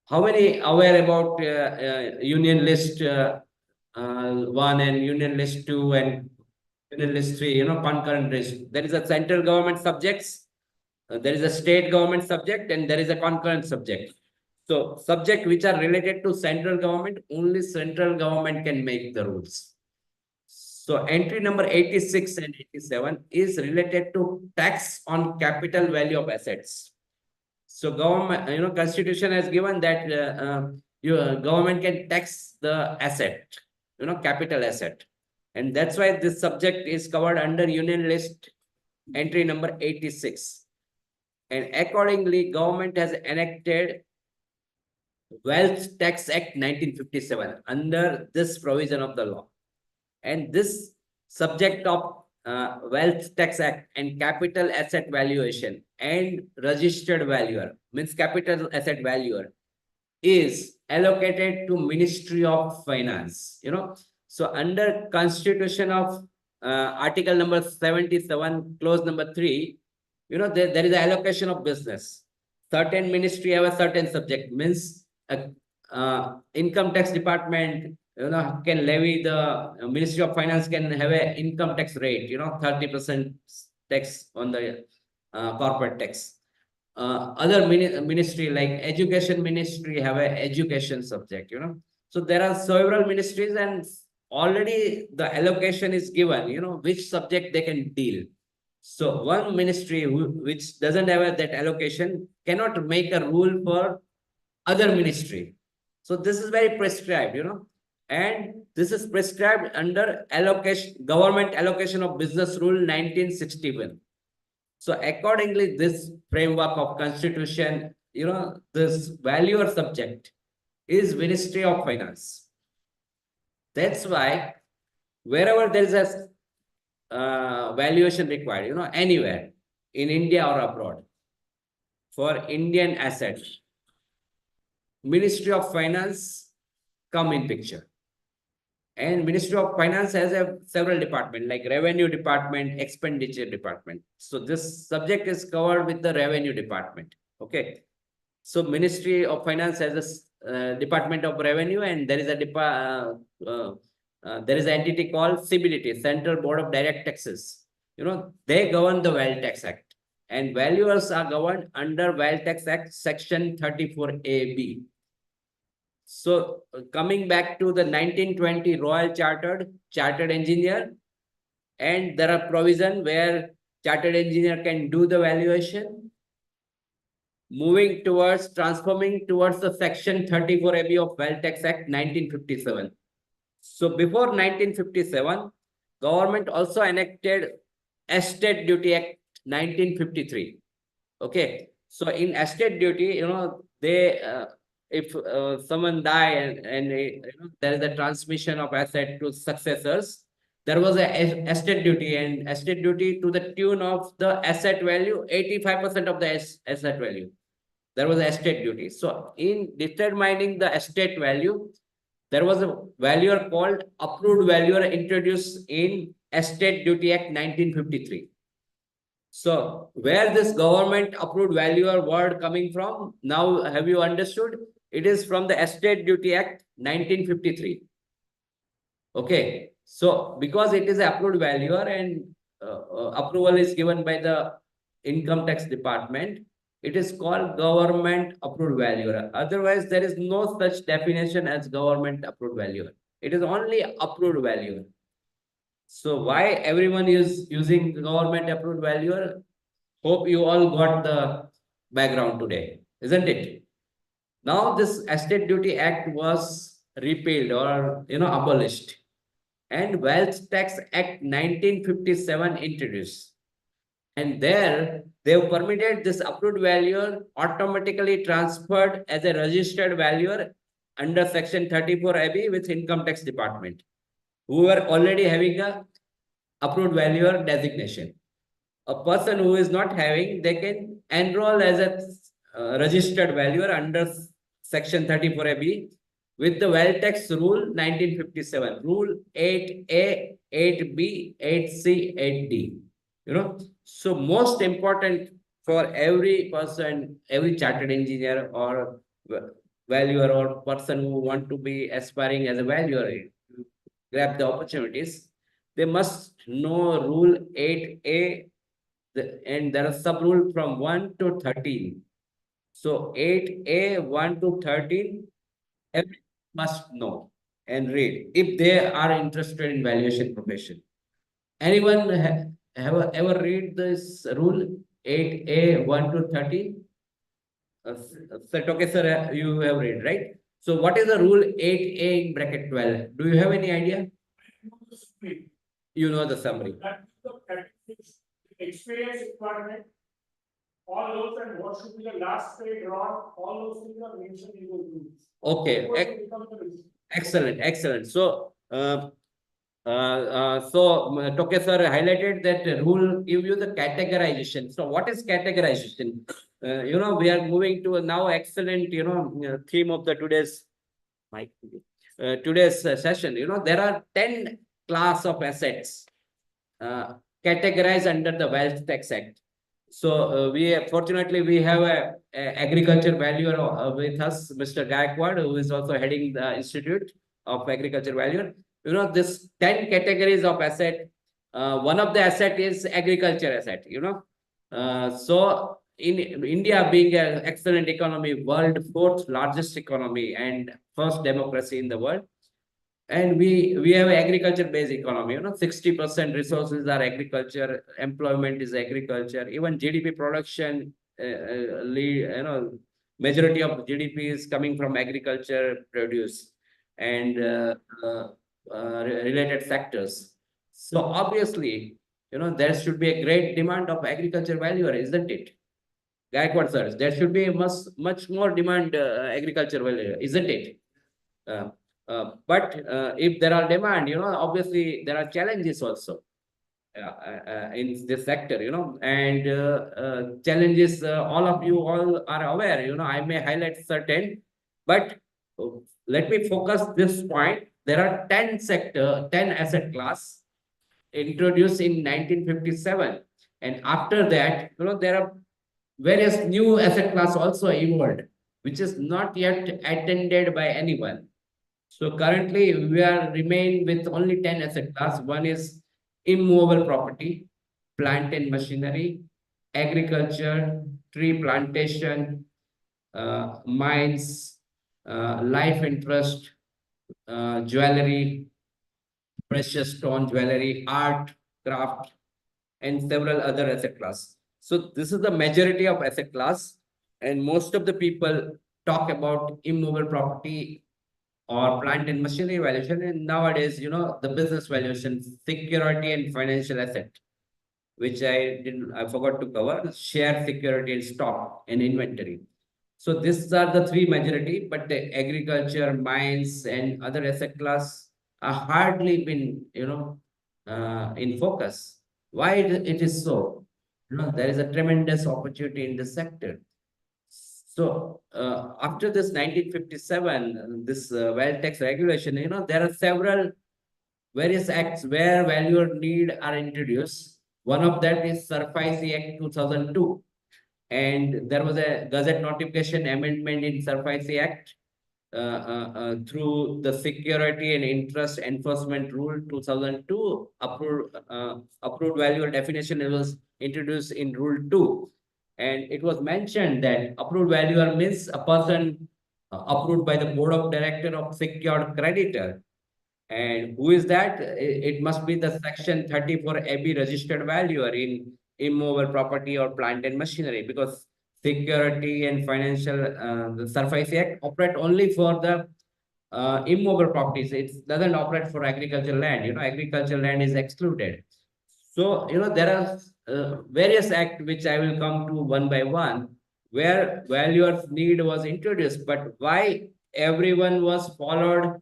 H: How many aware about Union List 1 and Union List 2 and Union List 3, concurrent list? There is a central government subjects, there is a state government subject, and there is a concurrent subject. So subject which are related to central government, only central government can make the rules. So entry number 86 and 87 is related to tax on capital value of assets. So government, constitution has given that your government can tax the asset, capital asset. And that's why this subject is covered under union list entry number 86. And accordingly, government has enacted Wealth Tax Act 1957 under this provision of the law. And this subject of Wealth Tax Act and capital asset valuation and registered valuer means capital asset valuer is allocated to Ministry of Finance. So under Constitution of Article number 77, clause number 3, there is an allocation of business. Certain ministry have a certain subject, means income tax department, can levy the Ministry of Finance can have a income tax rate, 30% tax on the corporate tax. Other ministry like education ministry have a education subject, So there are several ministries and already the allocation is given, which subject they can deal. So one ministry which doesn't have that allocation cannot make a rule for other ministry. So this is very prescribed, and this is prescribed under government allocation of business rule 1961. So accordingly, this framework of constitution, this valuer subject is Ministry of Finance. That's why wherever there is a valuation required, anywhere in India or abroad for Indian assets, Ministry of Finance come in picture. And Ministry of Finance has several departments like Revenue Department, Expenditure Department. So this subject is covered with the Revenue Department. Okay. So Ministry of Finance has a Department of Revenue, and there is a there is an entity called CBDT, Central Board of Direct Taxes. They govern the Wealth Tax Act, and valuers are governed under Wealth Tax Act Section 34AB. So coming back to the 1920 Royal Chartered Engineer, and there are provision where Chartered Engineer can do the valuation. Moving towards transforming towards the Section 34AB of Wealth Tax Act 1957. So before 1957, government also enacted Estate Duty Act 1953. Okay, so in estate duty, they if someone die and there is a transmission of asset to successors, there was a estate duty, and estate duty to the tune of the asset value, 85% of the asset value. There was estate duty. So in determining the estate value, there was a valuer called approved valuer introduced in Estate Duty Act 1953. So where this government approved valuer word coming from? Now have you understood? It is from the Estate Duty Act 1953. Okay. So because it is approved valuer and approval is given by the income tax department, it is called government approved valuer. Otherwise, there is no such definition as government approved valuer. It is only approved valuer. So why everyone is using government approved valuer? Hope you all got the background today, isn't it? Now this Estate Duty Act was repealed or abolished, and Wealth Tax Act 1957 introduced. And there they have permitted this approved valuer automatically transferred as a registered valuer under Section 34AB with Income Tax Department, who were already having a approved valuer designation. A person who is not having, they can enroll as a registered valuer under Section 34AB with the Wealth Tax Rule 1957, Rule 8A, 8B, 8C, 8D. So most important for every person, every chartered engineer or valuer or person who want to be aspiring as a valuer, grab the opportunities, they must know Rule 8A, and there are sub-rule from 1 to 13. So 8A, 1 to 13, everyone must know. and read if they are interested in valuation profession. Anyone have ever read this rule 8A 1 to 30? Sir, okay, sir, you have read, right? So what is the rule 8A in bracket 12? Do you have any idea? You know the summary.
I: That is the experience requirement. All those and what should be the last pay drawn, all those things are mentioned in the rules.
H: Okay,
I: Before it becomes a list.
H: excellent, excellent. So, Toke sir highlighted that rule give you the categorization. So what is categorization? We are moving to a now excellent, theme of the today's session. There are 10 class of assets categorized under the Wealth Tax Act. So fortunately we have a agriculture valuer with us, Mr. Gaikwad, who is also heading the Institute of Agriculture Valuer. This 10 categories of asset. One of the asset is agriculture asset. So in India being an excellent economy, world fourth largest economy and first democracy in the world, and we have agriculture based economy. 60% resources are agriculture, employment is agriculture, even GDP production majority of GDP is coming from agriculture produce and related sectors. So obviously, there should be a great demand of agriculture valuer, isn't it? Gaikwad sir, there should be much more demand agriculture valuer, isn't it? But if there are demand, obviously there are challenges also in this sector, and challenges all of you all are aware. I may highlight certain, but let me focus this point. There are 10 asset class introduced in 1957, and after that, there are various new asset class also evolved, which is not yet attended by anyone. So currently we are remain with only 10 asset class. One is immovable property, plant and machinery, agriculture, tree plantation, mines, life interest, jewelry, precious stone jewelry, art, craft, and several other asset class. So this is the majority of asset class, and most of the people talk about immovable property or plant and machinery valuation. And nowadays, the business valuation, security and financial asset, which I forgot to cover, share, security and stock and inventory. So these are the three majority, but the agriculture, mines and other asset class are hardly been, in focus. Why it is so? There is a tremendous opportunity in this sector. So after this 1957, this wealth tax regulation, there are several various acts where valuer need are introduced. One of that is SURFICE Act 2002. And there was a Gazette notification amendment in SURFICE Act through the Security and Interest Enforcement Rule 2002. Approved valuer definition was introduced in Rule 2. And it was mentioned that approved valuer means a person approved by the board of director of secured creditor. And who is that? It must be the section 34 AB registered valuer in immovable property or plant and machinery, because security and financial the SURFICE Act operate only for the immobile properties. It doesn't operate for agricultural land. Agricultural land is excluded. So, there are various acts which I will come to one by one, where valuer's need was introduced, but why everyone was followed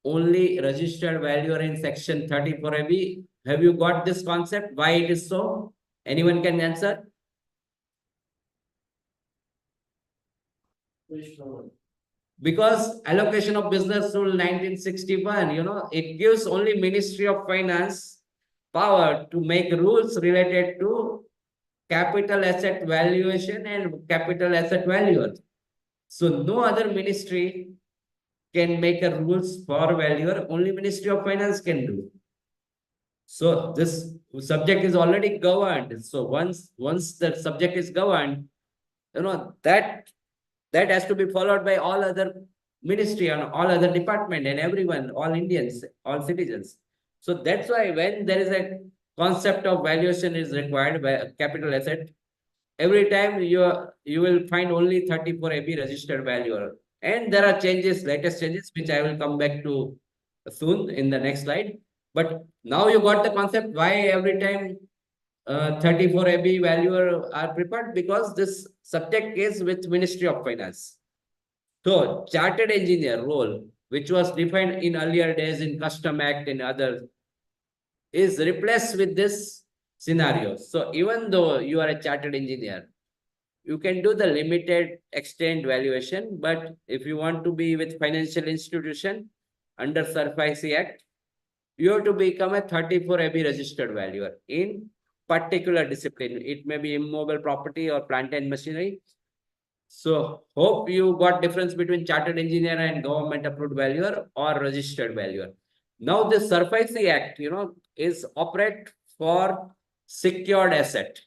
H: only registered valuer in section 34AB? Have you got this concept? Why it is so? Anyone can answer? Because allocation of business rule 1961, it gives only Ministry of Finance power to make rules related to capital asset valuation and capital asset valuer. So no other ministry can make a rules for valuer, only Ministry of Finance can do. So this subject is already governed. So once the subject is governed, that has to be followed by all other ministry, on all other department and everyone, all Indians, all citizens. So that's why when there is a concept of valuation is required by a capital asset, every time you will find only 34 AB registered valuer. And there are changes, latest changes, which I will come back to soon in the next slide. But now you got the concept why every time 34 AB valuer are prepared, because this subject is with Ministry of Finance. So chartered engineer role, which was defined in earlier days in Custom Act and others, is replaced with this scenario. So even though you are a chartered engineer, you can do the limited extent valuation, but if you want to be with financial institution under SARFAESI Act, you have to become a 34 AB registered valuer in particular discipline. It may be immobile property or plant and machinery. So hope you got difference between chartered engineer and government approved valuer or registered valuer. Now this SARFAESI Act, is operate for secured asset.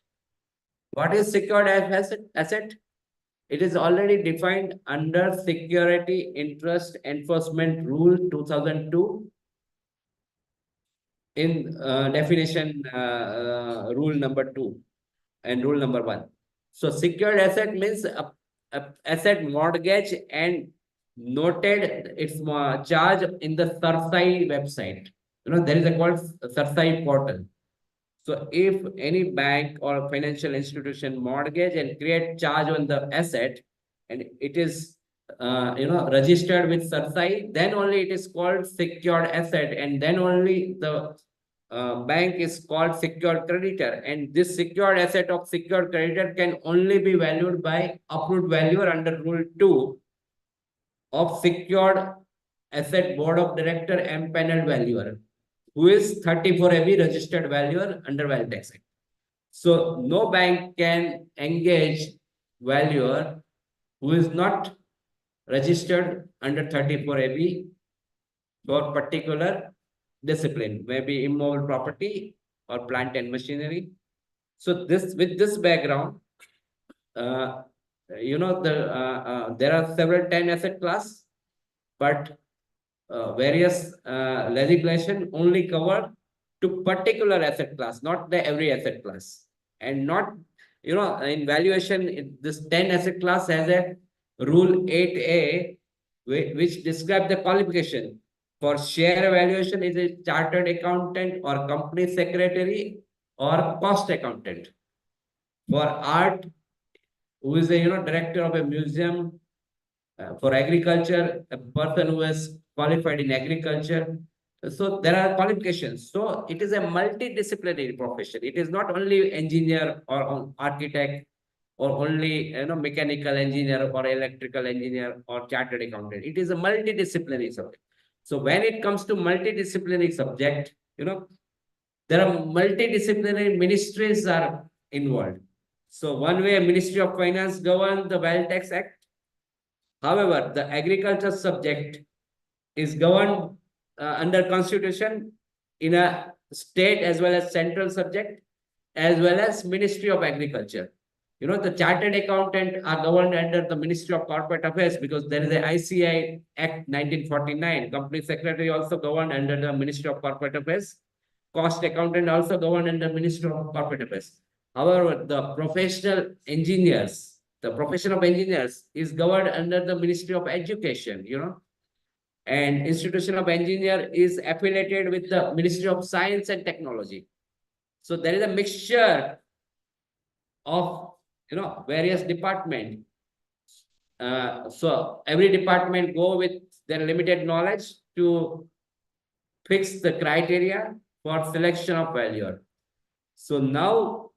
H: What is secured asset? It is already defined under Security Interest Enforcement Rule 2002 in definition rule number 2 and rule number 1. So secured asset means a asset mortgage and noted its charge in the SARFAESI website. There is a called SARFAESI portal. So if any bank or financial institution mortgage and create charge on the asset, and it is registered with SARFAESI, then only it is called secured asset, and then only the bank is called secured creditor. And this secured asset of secured creditor can only be valued by approved valuer under Rule 2 of Secured Asset Board of Director and Panel Valuer, who is 34 AB registered valuer under Wealth Tax Act. So no bank can engage valuer who is not registered under 34 AB for particular discipline, maybe immobile property or plant and machinery. So with this background, there are several 10 asset class, but various legislation only cover to particular asset class, not the every asset class. And not, in valuation, this 10 asset class has a rule 8A, which describes the qualification. For share evaluation is a chartered accountant or company secretary or cost accountant. For art, who is a director of a museum. For agriculture, a person who is qualified in agriculture. So there are qualifications. So it is a multidisciplinary profession. It is not only engineer or architect or only mechanical engineer or electrical engineer or chartered accountant. It is a multidisciplinary subject. So when it comes to multidisciplinary subject, there are multidisciplinary ministries are involved. So one way, Ministry of Finance govern the Wealth Tax Act. However, the agriculture subject is governed under Constitution in a state as well as central subject, as well as Ministry of Agriculture. The chartered accountant are governed under the Ministry of Corporate Affairs because there is a ICI Act 1949. Company secretary also governed under the Ministry of Corporate Affairs. Cost accountant also governed under Ministry of Corporate Affairs. However, the profession of engineers is governed under the Ministry of Education, and institution of engineer is affiliated with the Ministry of Science and Technology. So there is a mixture of various departments. So every department go with their limited knowledge to fix the criteria for selection of valuer. So now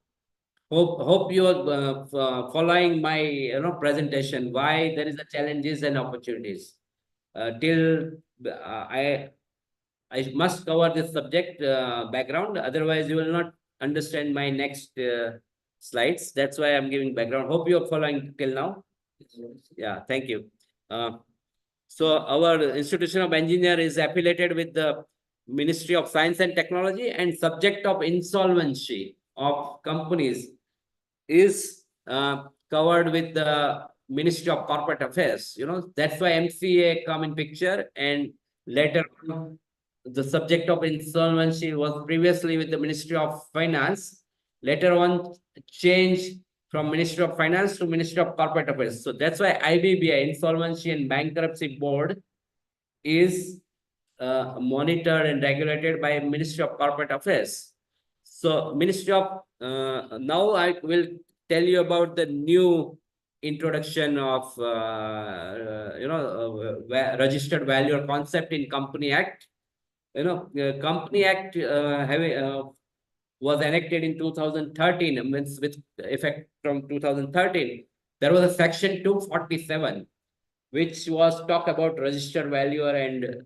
H: hope you are following my presentation, why there is a challenges and opportunities. Till I must cover this subject background, otherwise you will not understand my next slides. That's why I'm giving background. Hope you are following till now. Yeah, thank you. So our institution of engineer is affiliated with the Ministry of Science and Technology, and subject of insolvency of companies is covered with the Ministry of Corporate Affairs, that's why MCA come in picture, and later on, the subject of insolvency was previously with the Ministry of Finance, later on changed from Ministry of Finance to Ministry of Corporate Affairs. So that's why IBBI, Insolvency and Bankruptcy Board, is monitored and regulated by Ministry of Corporate Affairs. So Ministry of, now I will tell you about the new introduction of, registered value or concept in Company Act. Company Act was enacted in 2013, means with effect from 2013. There was a section 247, which was talk about registered valuer and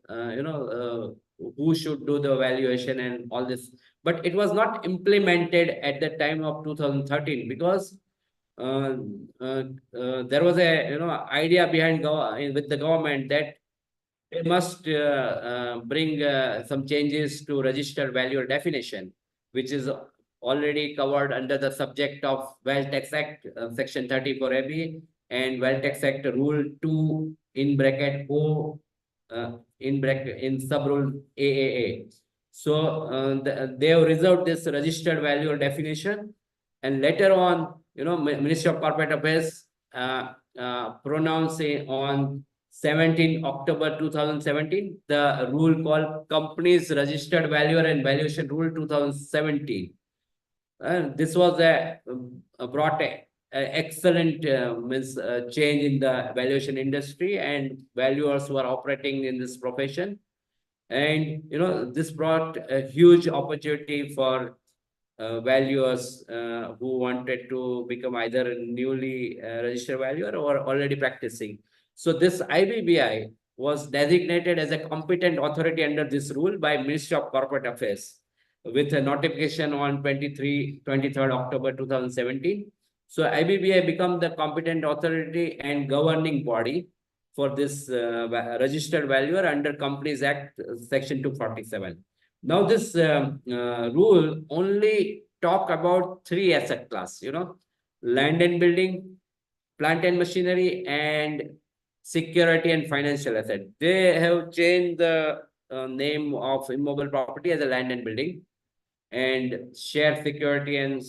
H: who should do the valuation and all this. But it was not implemented at the time of 2013 because there was a idea behind with the government that they must bring some changes to registered valuer definition, which is already covered under the subject of Wealth Tax Act, Section 34AB, and Wealth Tax Act Rule 2 in bracket O, in sub rule AAA. So they have reserved this registered valuer definition, and later on, Ministry of Corporate Affairs pronounced on 17 October 2017, the rule called Companies Registered Valuer and Valuation Rule 2017. This was brought a excellent change in the valuation industry, and valuers who are operating in this profession. And this brought a huge opportunity for valuers who wanted to become either newly registered valuer or already practicing. So this IBBI was designated as a competent authority under this rule by Ministry of Corporate Affairs with a notification on 23rd October 2017. So IBBI became the competent authority and governing body for this registered valuer under Companies Act Section 247. Now this rule only talk about 3 asset class, land and building, plant and machinery, and security and financial asset. They have changed the name of immobile property as a land and building, and share security and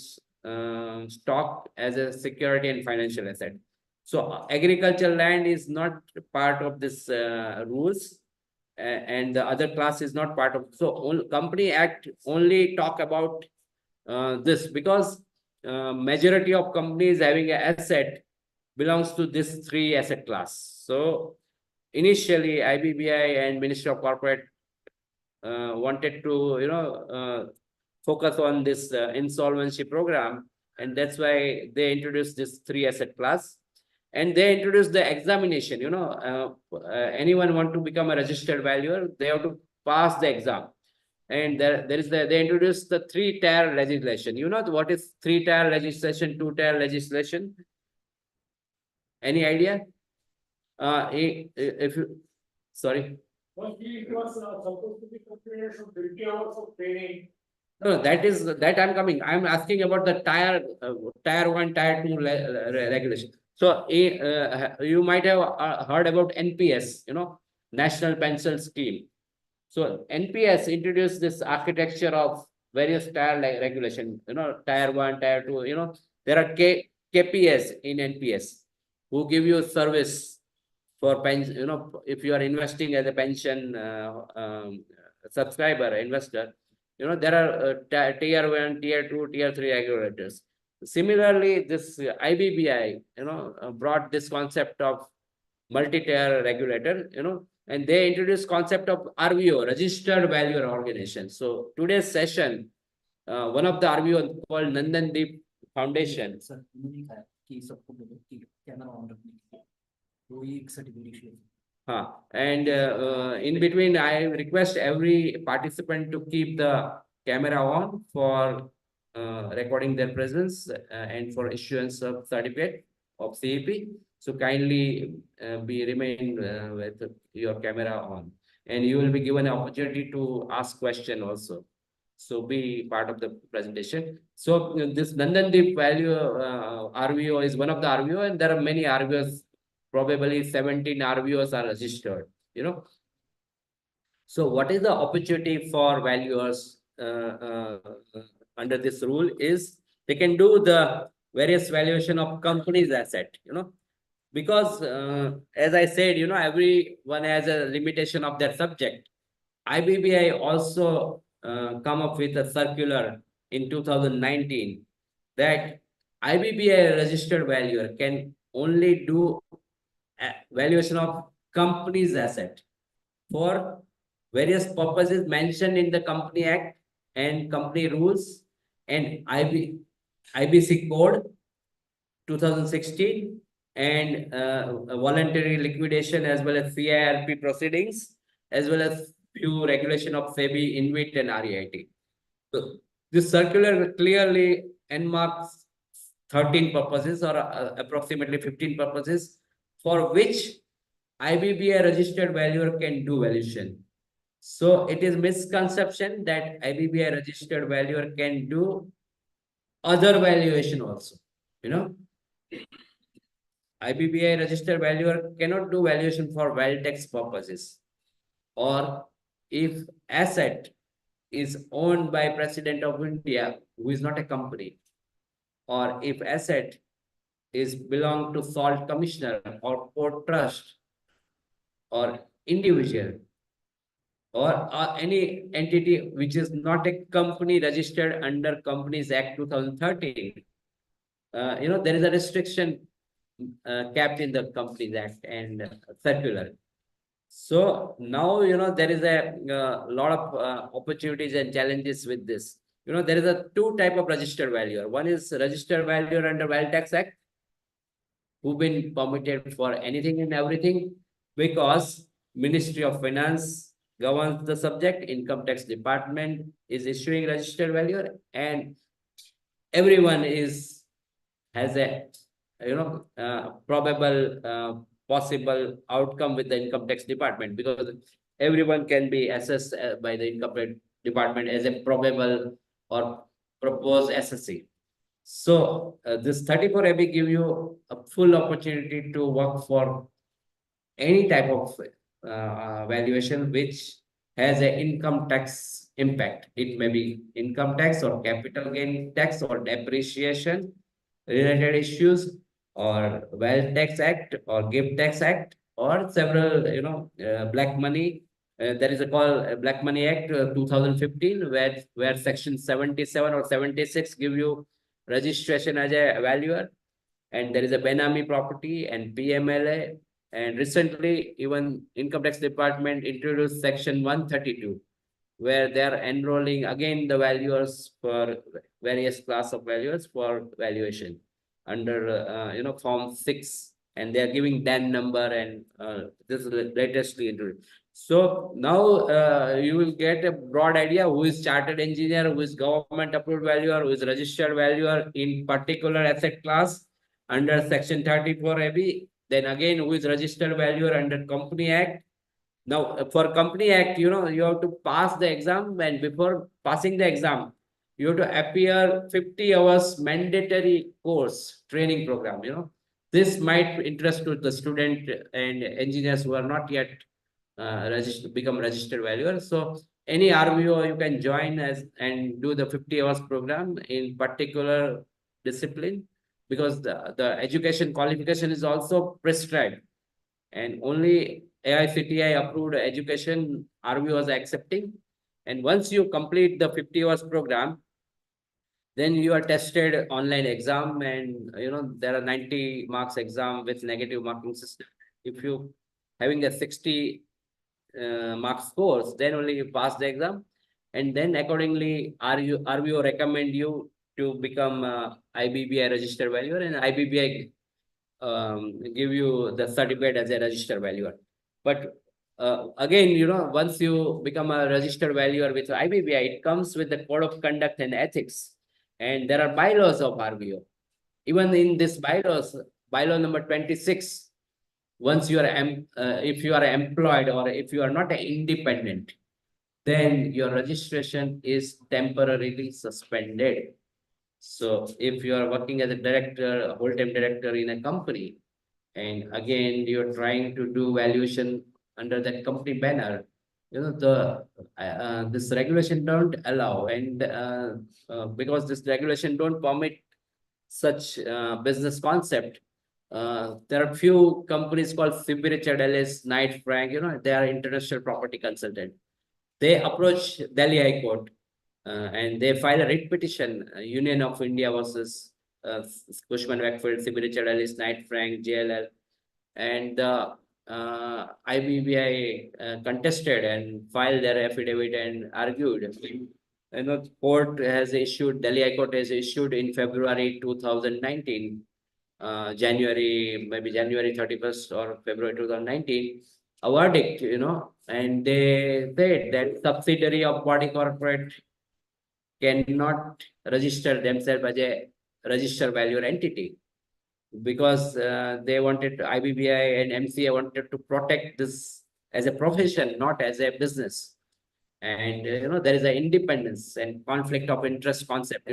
H: stock as a security and financial asset. So agricultural land is not part of this rules, and the other class is not part of. So Company Act only talk about this because majority of companies having an asset belongs to this 3 asset class. So initially IBBI and Ministry of Corporate wanted to focus on this insolvency program, and that's why they introduced this 3 asset class. And they introduced the examination. Anyone want to become a registered valuer, they have to pass the exam. And they introduced the 3-tier legislation. What is 3-tier legislation, 2-tier legislation? Any idea? If you, sorry.
I: But it was supposed to be completed from 20 hours of training.
H: No, that I'm coming. I'm asking about the tier 1, tier 2 regulation. So you might have heard about NPS, National Pension Scheme. So NPS introduced this architecture of various tier regulation, tier 1, tier 2, there are KPS in NPS who give you service for pension, if you are investing as a pension subscriber, investor, there are tier 1, tier 2, tier 3 regulators. Similarly, this IBBI, brought this concept of multi-tier regulator, and they introduced concept of RVO, Registered Valuer Organization. So today's session, one of the RVO called Nandandeep Foundation.
G: Sir उन्होंने कहा कि सबको बोलो कि camera on रखने के लिए वो एक certificate
H: And in between, I request every participant to keep the camera on for recording their presence and for issuance of certificate of CEP. So kindly remain with your camera on, and you will be given an opportunity to ask question also. So be part of the presentation. So this Nandandeep value RVO is one of the RVO, and there are many RVOs. Probably 17 RVOs are registered. So what is the opportunity for valuers under this rule is they can do the various valuation of company's asset, because as I said, everyone has a limitation of their subject. IBBI also come up with a circular in 2019 that IBBI registered valuer can only do valuation of company's asset for various purposes mentioned in the Company Act and company rules and IBC code 2016 and voluntary liquidation as well as CIRP proceedings as well as few regulation of SEBI, INVIT and REIT. So this circular clearly enmarks 13 purposes or approximately 15 purposes for which IBBI registered valuer can do valuation. So it is misconception that IBBI registered valuer can do other valuation also. IBBI registered valuer cannot do valuation for wealth tax purposes, or if asset is owned by President of India, who is not a company, or if asset is belong to salt commissioner or port trust or individual or any entity which is not a company registered under Companies Act 2013. There is a restriction capped in the Companies Act and circular. So now, there is a lot of opportunities and challenges with this. There is a two type of registered valuer. One is registered valuer under Wealth Tax Act, who been permitted for anything and everything because Ministry of Finance governs the subject, Income Tax Department is issuing registered valuer, and everyone has a probable possible outcome with the Income Tax Department, because everyone can be assessed by the Income Tax Department as a probable or proposed assessee. So this 34AB give you a full opportunity to work for any type of valuation which has an income tax impact. It may be income tax or capital gain tax or depreciation related issues or Wealth Tax Act or Gift Tax Act or several, black money. There is a Black Money Act 2015 where section 77 or 76 give you registration as a valuer, and there is a Benami property and PMLA. And recently, even Income Tax Department introduced section 132, where they are enrolling again the valuers for various class of valuers for valuation under form 6, and they are giving DAN number, and this is latestly introduced. So now you will get a broad idea who is chartered engineer, who is government approved valuer, who is registered valuer in particular asset class under section 34AB. Then again, who is registered valuer under Company Act. Now, for Company Act, you have to pass the exam, and before passing the exam, you have to appear 50 hours mandatory course training program. This might interest to the student and engineers who are not yet become registered valuer. So any RVO you can join and do the 50 hours program in particular discipline, because the education qualification is also prescribed, and only AICTI approved education RVO is accepting. And once you complete the 50 hours program, then you are tested online exam, and there are 90 marks exam with negative marking system. If you having a 60 mark scores, then only you pass the exam, and then accordingly RVO recommend you to become IBBI registered valuer, and IBBI give you the certificate as a registered valuer. But again, once you become a registered valuer with IBBI, it comes with the code of conduct and ethics, and there are bylaws of RVO. Even in this bylaws, bylaw number 26, once you are if you are employed or if you are not independent, then your registration is temporarily suspended. So if you are working as a director, a whole-time director in a company, and again, you're trying to do valuation under that company banner, this regulation don't allow, and because this regulation don't permit such business concept. There are few companies called Phoebe Richard Ellis, Knight Frank, they are international property consultant. They approach Delhi High Court and they file a writ petition, Union of India versus Cushman Wakefield, Phoebe Richard Ellis, Knight Frank, JLL, and the IBBI contested and filed their affidavit and argued. Court has issued, Delhi High Court has issued in February 2019, maybe January 31st or February 2019, a verdict, and they said that subsidiary of body corporate cannot register themselves as a register valuer entity, because they wanted, IBBI and MCA wanted to protect this as a profession, not as a business. And there is an independence and conflict of interest concept.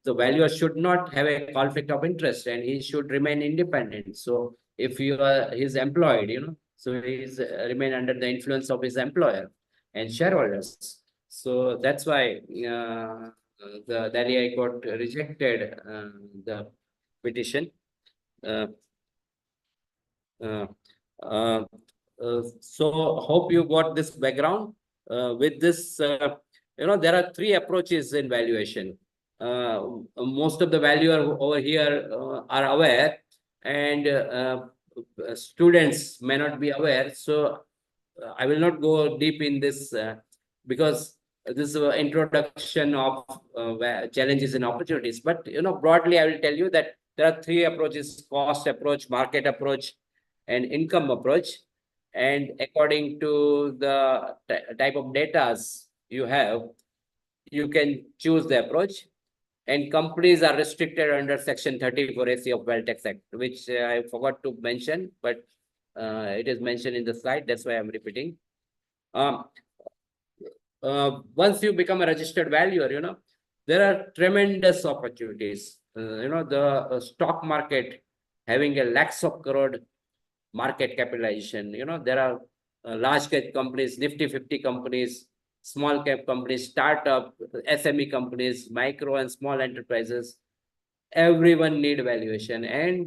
H: The valuer should not have a conflict of interest, and he should remain independent. So if you are he's employed, so he's remain under the influence of his employer and shareholders. So that's why the Delhi High Court rejected the petition. So hope you got this background. With this, there are three approaches in valuation. Most of the valuer over here are aware, and students may not be aware. So I will not go deep in this because this is an introduction of challenges and opportunities. But broadly, I will tell you that there are three approaches: cost approach, market approach, and income approach. And according to the type of data you have, you can choose the approach. And companies are restricted under Section 34AC of Wealth Tax Act, which I forgot to mention, but it is mentioned in the slide. That's why I'm repeating. Once you become a registered valuer, there are tremendous opportunities. The stock market having a lakhs of crore market capitalization. There are large cap companies, Nifty 50 companies, small cap companies, startup, SME companies, micro and small enterprises. Everyone need valuation. And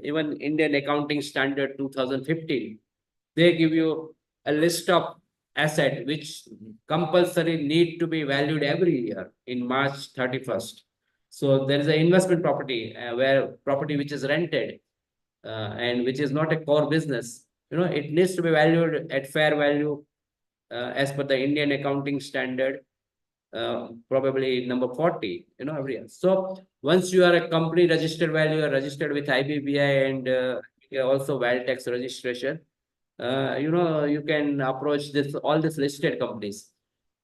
H: even Indian Accounting Standard 2015, they give you a list of assets which compulsory need to be valued every year in March 31st. So there is an investment property where property which is rented and which is not a core business, it needs to be valued at fair value as per the Indian Accounting Standard, probably number 40, every year. So once you are a company registered valuer, registered with IBBI and also Wealth Tax registration, you can approach all these listed companies.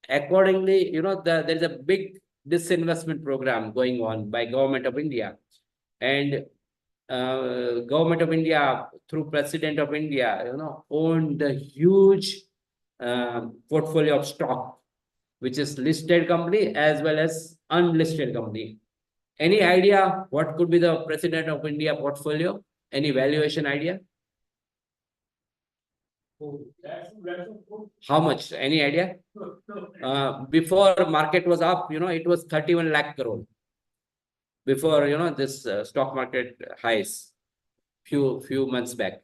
H: Accordingly, there is a big disinvestment program going on by Government of India. And Government of India through President of India, owned the huge portfolio of stock, which is listed company as well as unlisted company. Any idea what could be the President of India portfolio? Any valuation idea? How much? Any idea? Before market was up, it was 31 lakh crore. Before, this stock market highs few months back.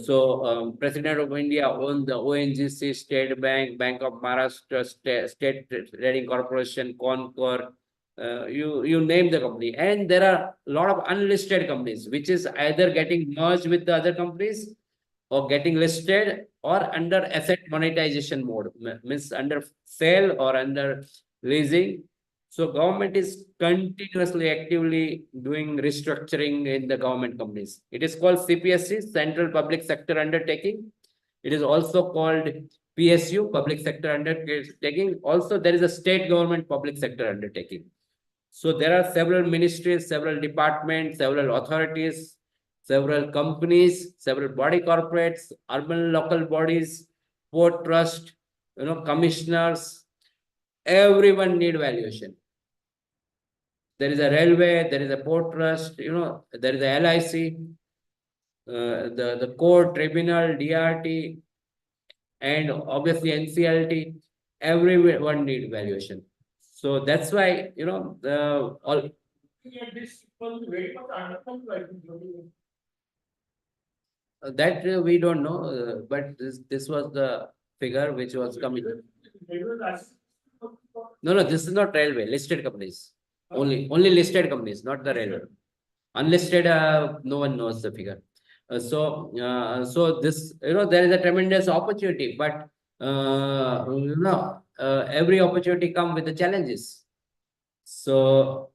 H: So President of India owned the ONGC, State Bank, Bank of Maharashtra, State Trading Corporation, Concor, you name the company. And there are a lot of unlisted companies, which is either getting merged with the other companies or getting listed or under asset monetization mode, means under sale or under leasing. So government is continuously actively doing restructuring in the government companies. It is called CPSC, Central Public Sector Undertaking. It is also called PSU, Public Sector Undertaking. Also, there is a state government public sector undertaking. So there are several ministries, several departments, several authorities, several companies, several body corporates, urban local bodies, port trust, commissioners, everyone need valuation. There is a railway, there is a port trust, there is a LIC, the court, tribunal, DRT, and obviously NCLT, everyone need valuation. So that's why, the all
I: Yeah, this was very much understood, like,
H: that we don't know, but this was the figure which was coming. No, this is not railway, listed companies. Only listed companies, not the railway. Unlisted, no one knows the figure. So this, there is a tremendous opportunity, but every opportunity come with the challenges. So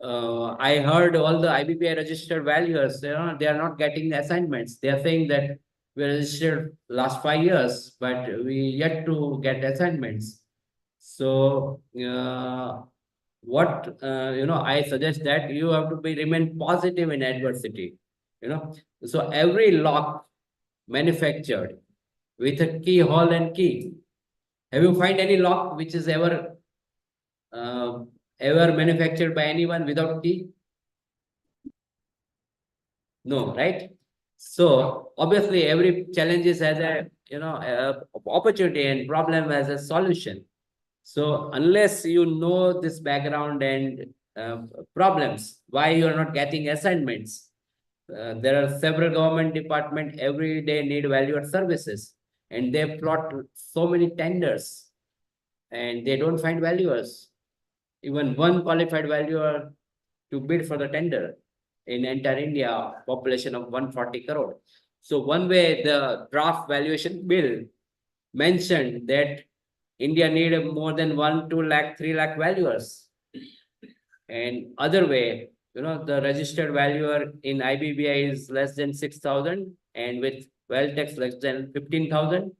H: I heard all the IBPI registered valuers, they are not getting the assignments. They are saying that we registered last 5 years, but we yet to get assignments. So what I suggest that you have to remain positive in adversity. So every lock manufactured with a keyhole and key. Have you find any lock which is ever manufactured by anyone without key? No, right? So obviously every challenge has a opportunity and problem as a solution. So unless you know this background and problems, why you are not getting assignments? There are several government department every day need valued services, and they plot so many tenders, and they don't find valuers. Even one qualified valuer to bid for the tender in entire India, population of 140 crore. So one way the draft valuation bill mentioned that India need more than 1, 2 lakh, 3 lakh valuers. And other way, the registered valuer in IBBI is less than 6,000, and with wealth tax less than 15,000,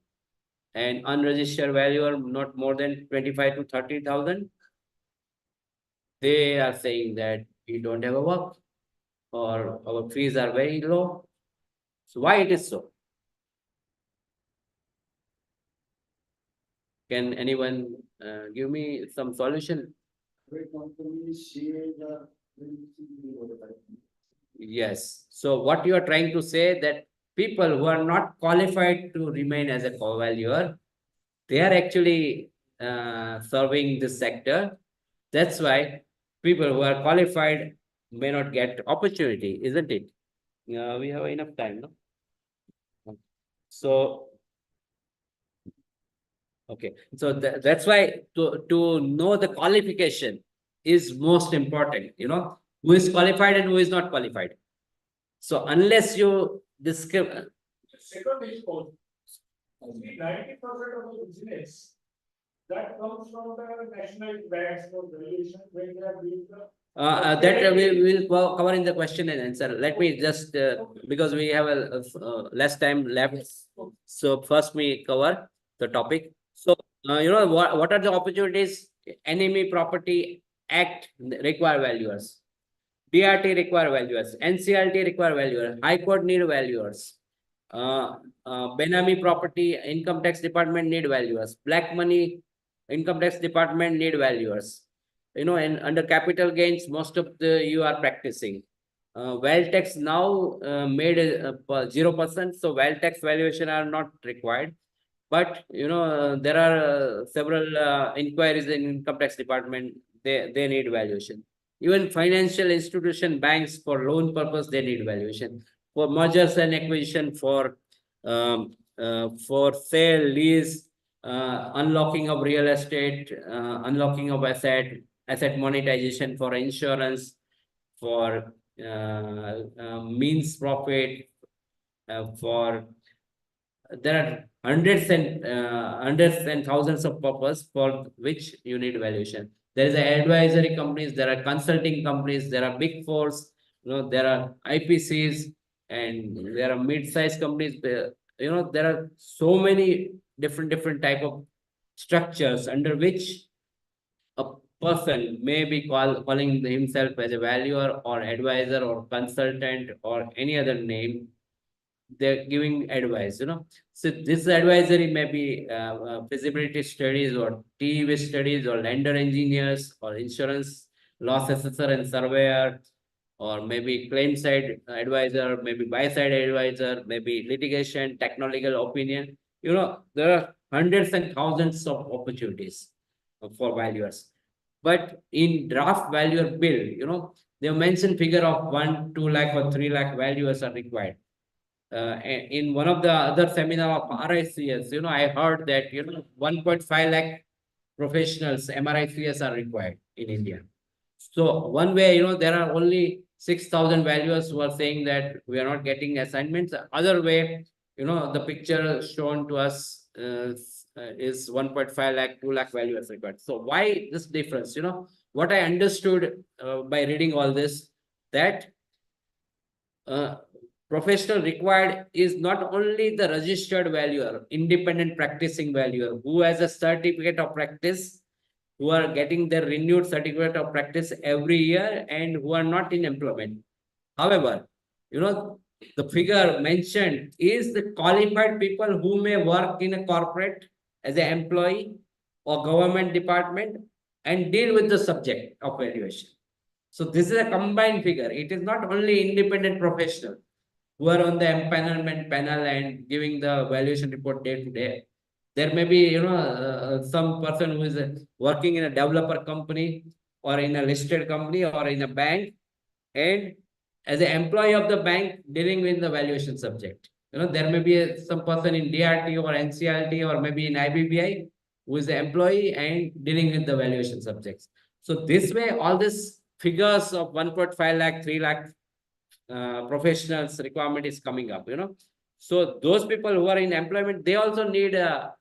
H: and unregistered valuer not more than 25 to 30,000. They are saying that we don't have a work, or our fees are very low. So why it is so? Can anyone give me some solution? Yes. So what you are trying to say that people who are not qualified to remain as a co-valuer, they are actually serving this sector. That's why people who are qualified may not get opportunity, isn't it? We have enough time, no? So, okay. So that's why to know the qualification is most important, who is qualified and who is not qualified. So unless you discriminate,
I: second is called 90% of the business that comes from the national banks for valuation when they are doing the.
H: that we will cover in the question and answer. Let me just, because we have a less time left. So first we cover the topic. So, what are the opportunities? Enemy Property Act require valuers. DRT require valuers. NCLT require valuers. High Court need valuers. Benami property, income tax department need valuers. Black money, income tax department need valuers. And under capital gains, most of you are practicing. Wealth tax now made 0%, so wealth tax valuation are not required. But there are several inquiries in income tax department. They need valuation. Even financial institution, banks, for loan purpose, they need valuation. For mergers and acquisition, for sale, lease, unlocking of real estate, unlocking of asset monetization, for insurance, for means profit, for there are hundreds and thousands of purpose for which you need valuation. There is advisory companies, there are consulting companies, there are big fours, there are IPCs, and there are mid-sized companies. There are so many different type of structures under which a person may be calling himself as a valuer or advisor or consultant or any other name. they're giving advice, you know. So this advisory may be feasibility studies or TEV studies or lender engineers or insurance loss assessor and surveyor, or maybe claim side advisor, maybe buy side advisor, maybe litigation, technological opinion. You know, there are hundreds and thousands of opportunities for valuers. But in draft valuer bill, you know, they mentioned figure of 1, 2 lakh or 3 lakh valuers are required. In one of the other seminar of RICS, you know, I heard that, you know, 1.5 lakh professionals, MRICS are required in India. So one way, you know, there are only 6,000 valuers who are saying that we are not getting assignments. Other way, you know, the picture shown to us is 1.5 lakh, 2 lakh valuers required. So why this difference? You know, what I understood by reading all this, that professional required is not only the registered valuer, independent practicing valuer who has a certificate of practice, who are getting their renewed certificate of practice every year and who are not in employment. However, you know, the figure mentioned is the qualified people who may work in a corporate as an employee or government department and deal with the subject of valuation. So this is a combined figure. It is not only independent professional who are on the empanelment panel and giving the valuation report day to day. There may be, you know, some person who is working in a developer company or in a listed company or in a bank, and as an employee of the bank dealing with the valuation subject. You know, there may be some person in DRT or NCLT or maybe in IBBI who is the employee and dealing with the valuation subjects. So this way, all these figures of 1.5 lakh, 3 lakh professionals requirement is coming up, you know. So those people who are in employment, they also need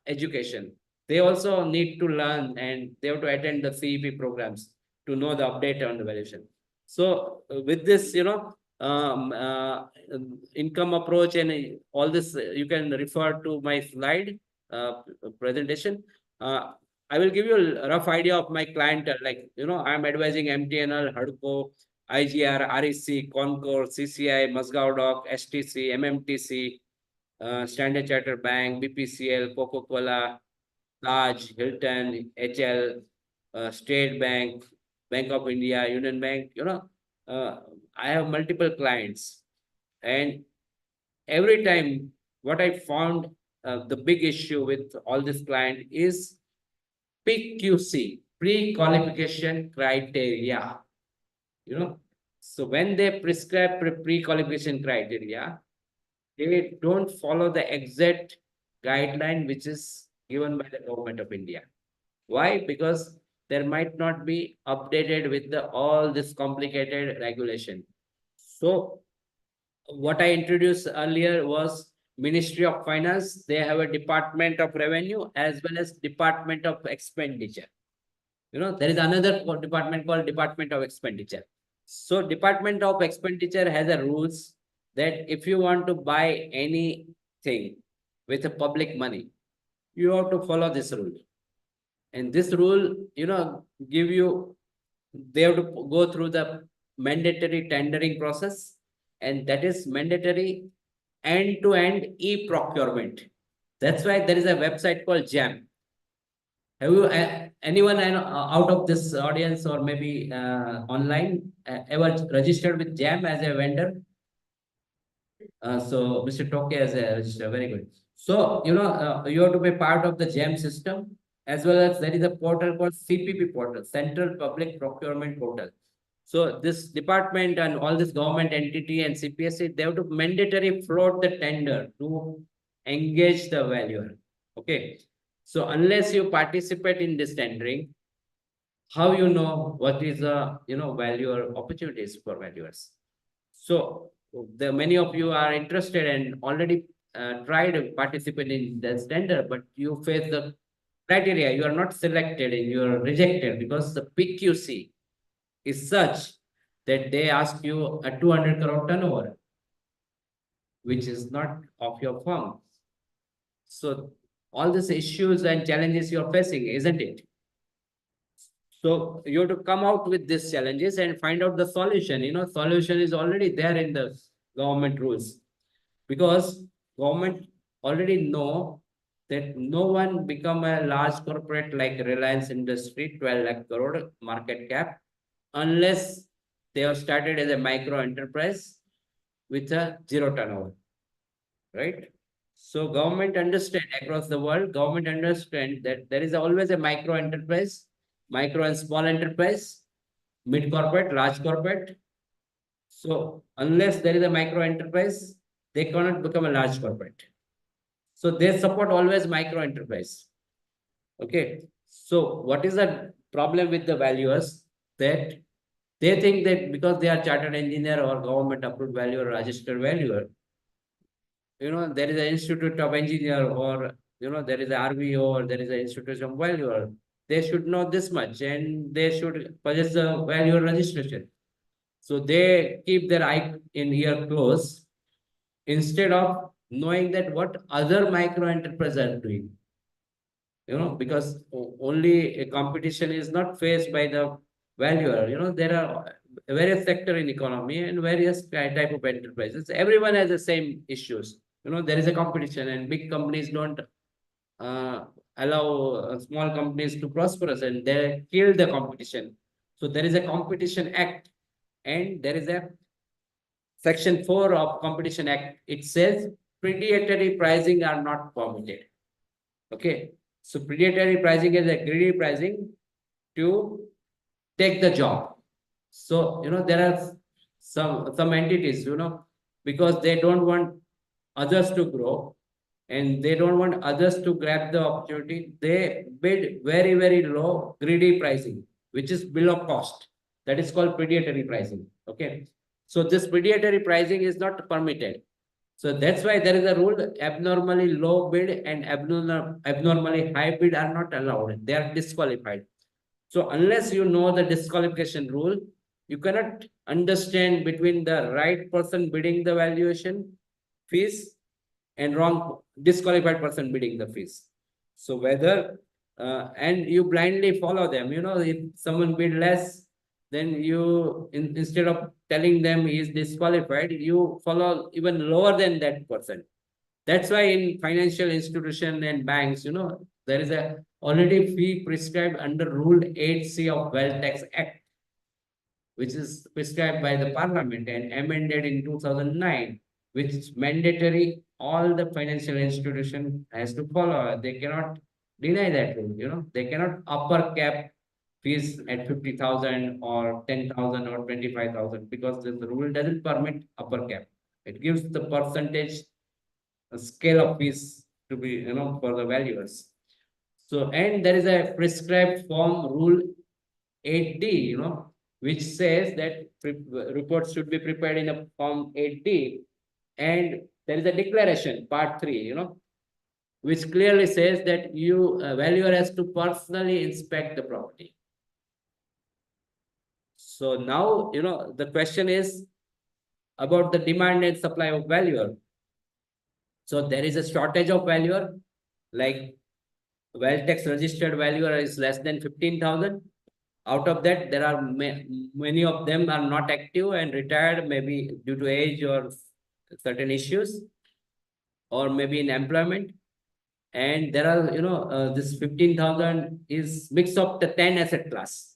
H: education. They also need to learn and they have to attend the CEP programs to know the update on the valuation. So with this, you know, income approach and all this, you can refer to my slide presentation. I will give you a rough idea of my clientele. Like, you know, I'm advising MTNL, HUDCO, IGR, REC, Concor, CCI, Mazgaon Dock, STC, MMTC, Standard Chartered Bank, BPCL, Coca-Cola, Taj, Hilton, HL, State Bank, Bank of India, Union Bank. You know, I have multiple clients, and every time what I found the big issue with all this client is PQC, pre-qualification criteria. You know, so when they prescribe pre-qualification criteria, they don't follow the exact guideline which is given by the government of India. Why? Because there might not be updated with the all this complicated regulation. So what I introduced earlier was Ministry of Finance. They have a Department of Revenue as well as Department of Expenditure. You know, there is another department called Department of Expenditure. So Department of Expenditure has a rules that if you want to buy anything with a public money, you have to follow this rule. And this rule, you know, give you, they have to go through the mandatory tendering process, and that is mandatory end-to-end e-procurement. That's why there is a website called JAM. Have you, anyone out of this audience or maybe online ever registered with JAM as a vendor? So Mr. Toke as a register, very good. So, you know, you have to be part of the JAM system, as well as there is a portal called CPP portal, Central Public Procurement Portal. So this department and all this government entity and CPSC, they have to mandatory float the tender to engage the valuer. Okay. So unless you participate in this tendering, how you know what is the, you know, valuer opportunities for valuers? So the many of you are interested and already tried to participate in this tender, but you face the criteria, you are not selected and you are rejected because the PQC is such that they ask you a 200 crore turnover, which is not of your firm. So all these issues and challenges you're facing, isn't it? So you have to come out with these challenges and find out the solution. You know, solution is already there in the government rules. Because government already know that no one become a large corporate like Reliance Industry, 12 lakh crore market cap, unless they have started as a micro enterprise with a zero turnover, right? So government understand across the world, government understand that there is always a micro enterprise, micro and small enterprise, mid corporate, large corporate. So unless there is a micro enterprise, they cannot become a large corporate. So they support always micro enterprise. Okay. So what is the problem with the valuers? That they think that because they are chartered engineer or government approved valuer, registered valuer, there is an institute of engineer or, there is a RVO or there is an institute of valuer. They should know this much and they should possess the valuer registration. So they keep their eye in ear close instead of knowing that what other micro enterprises are doing. Because only a competition is not faced by the valuer. There are various sector in economy and various type of enterprises. Everyone has the same issues. There is a competition and big companies don't uh, allow small companies to prosper and they kill the competition. So there is a Competition Act and there is a Section 4 of Competition Act. It says predatory pricing are not permitted. Okay. So predatory pricing is a greedy pricing to take the job. So, there are some entities, because they don't want others to grow and they don't want others to grab the opportunity, they bid very, very low greedy pricing, which is below cost. That is called predatory pricing. Okay. So this predatory pricing is not permitted. So that's why there is a rule: abnormally low bid and abnormally high bid are not allowed. They are disqualified. So unless you know the disqualification rule, you cannot understand between the right person bidding the valuation fees and wrong disqualified person bidding the fees. So whether and you blindly follow them. If someone bid less, then you instead of telling them he is disqualified, you follow even lower than that person. That's why in financial institution and banks, there is a already fee prescribed under Rule 8C of Wealth Tax Act, which is prescribed by the Parliament and amended in 2009, which is mandatory. All the financial institution has to follow. They cannot deny that rule. They cannot upper cap fees at 50,000 or 10,000 or 25,000 because the rule doesn't permit upper cap. It gives the percentage scale of fees to be, for the valuers. So, and there is a prescribed form Rule 8D, which says that reports should be prepared in a form 8D. And there is a declaration, part 3, which clearly says that valuer has to personally inspect the property. So now, the question is about the demand and supply of valuer. So there is a shortage of valuer, like Wealth tax registered valuer is less than 15,000. Out of that, there are many of them are not active and retired, maybe due to age or certain issues, or maybe in employment. And there are, this 15,000 is mix of the 10 asset class.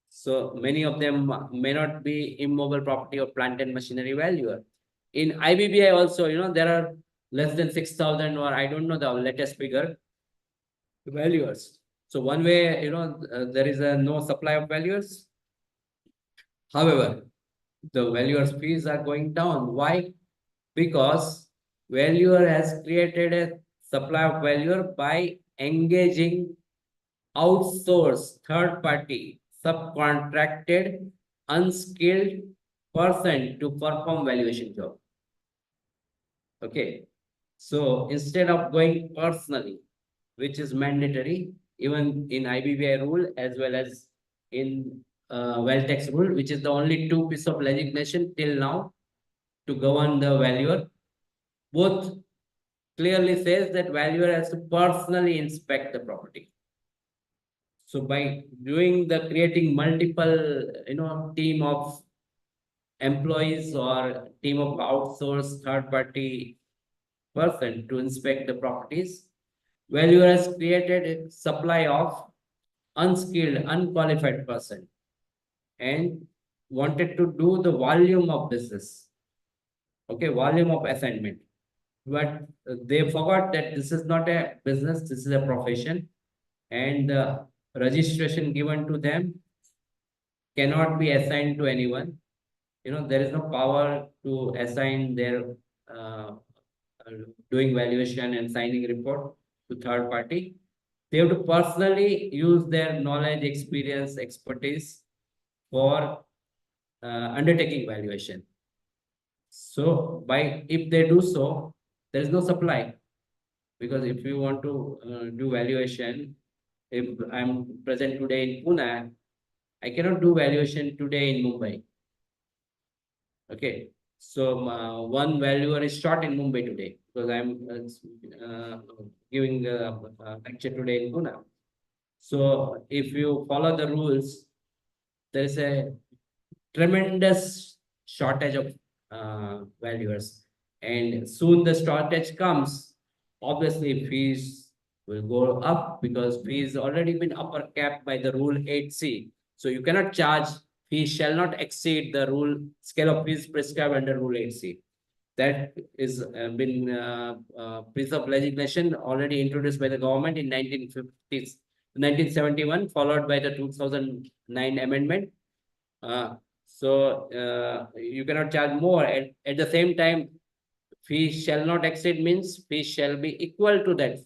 H: So many of them may not be immobile property or plant and machinery valuer. In IBBI also, there are less than 6,000, or I don't know the latest figure, valuers. So one way, there is a no supply of valuers. However, the valuers fees are going down. Why? Because valuer has created a supply of valuer by engaging outsourced third party subcontracted unskilled person to perform valuation job. Okay. So instead of going personally, which is mandatory, even in IBBI rule as well as in wealth tax rule, which is the only two piece of legislation till now to govern the valuer. Both clearly says that valuer has to personally inspect the property. So by doing the creating multiple, team of employees or team of outsourced third-party person to inspect the properties. Valuer has created a supply of unskilled, unqualified person and wanted to do the volume of business. Okay, volume of assignment. But they forgot that this is not a business, this is a profession. And the registration given to them cannot be assigned to anyone. There is no power to assign their uh, doing valuation and signing report to third party. They have to personally use their knowledge, experience, expertise for undertaking valuation. So if they do so, there is no supply. Because if you want to do valuation, if I'm present today in Pune, I cannot do valuation today in Mumbai. Okay, so one valuer is short in Mumbai today because I'm giving a lecture today in Pune. So if you follow the rules, there is a tremendous shortage of valuers, and soon the shortage comes. Obviously, fees will go up because fees already been upper capped by the rule 8C. So you cannot charge, fees shall not exceed the rule scale of fees prescribed under rule 8C. That is been piece of legislation already introduced by the government in 1950s, 1971, followed by the 2009 amendment. You cannot charge more. At the same time, fee shall not exceed means fee shall be equal to that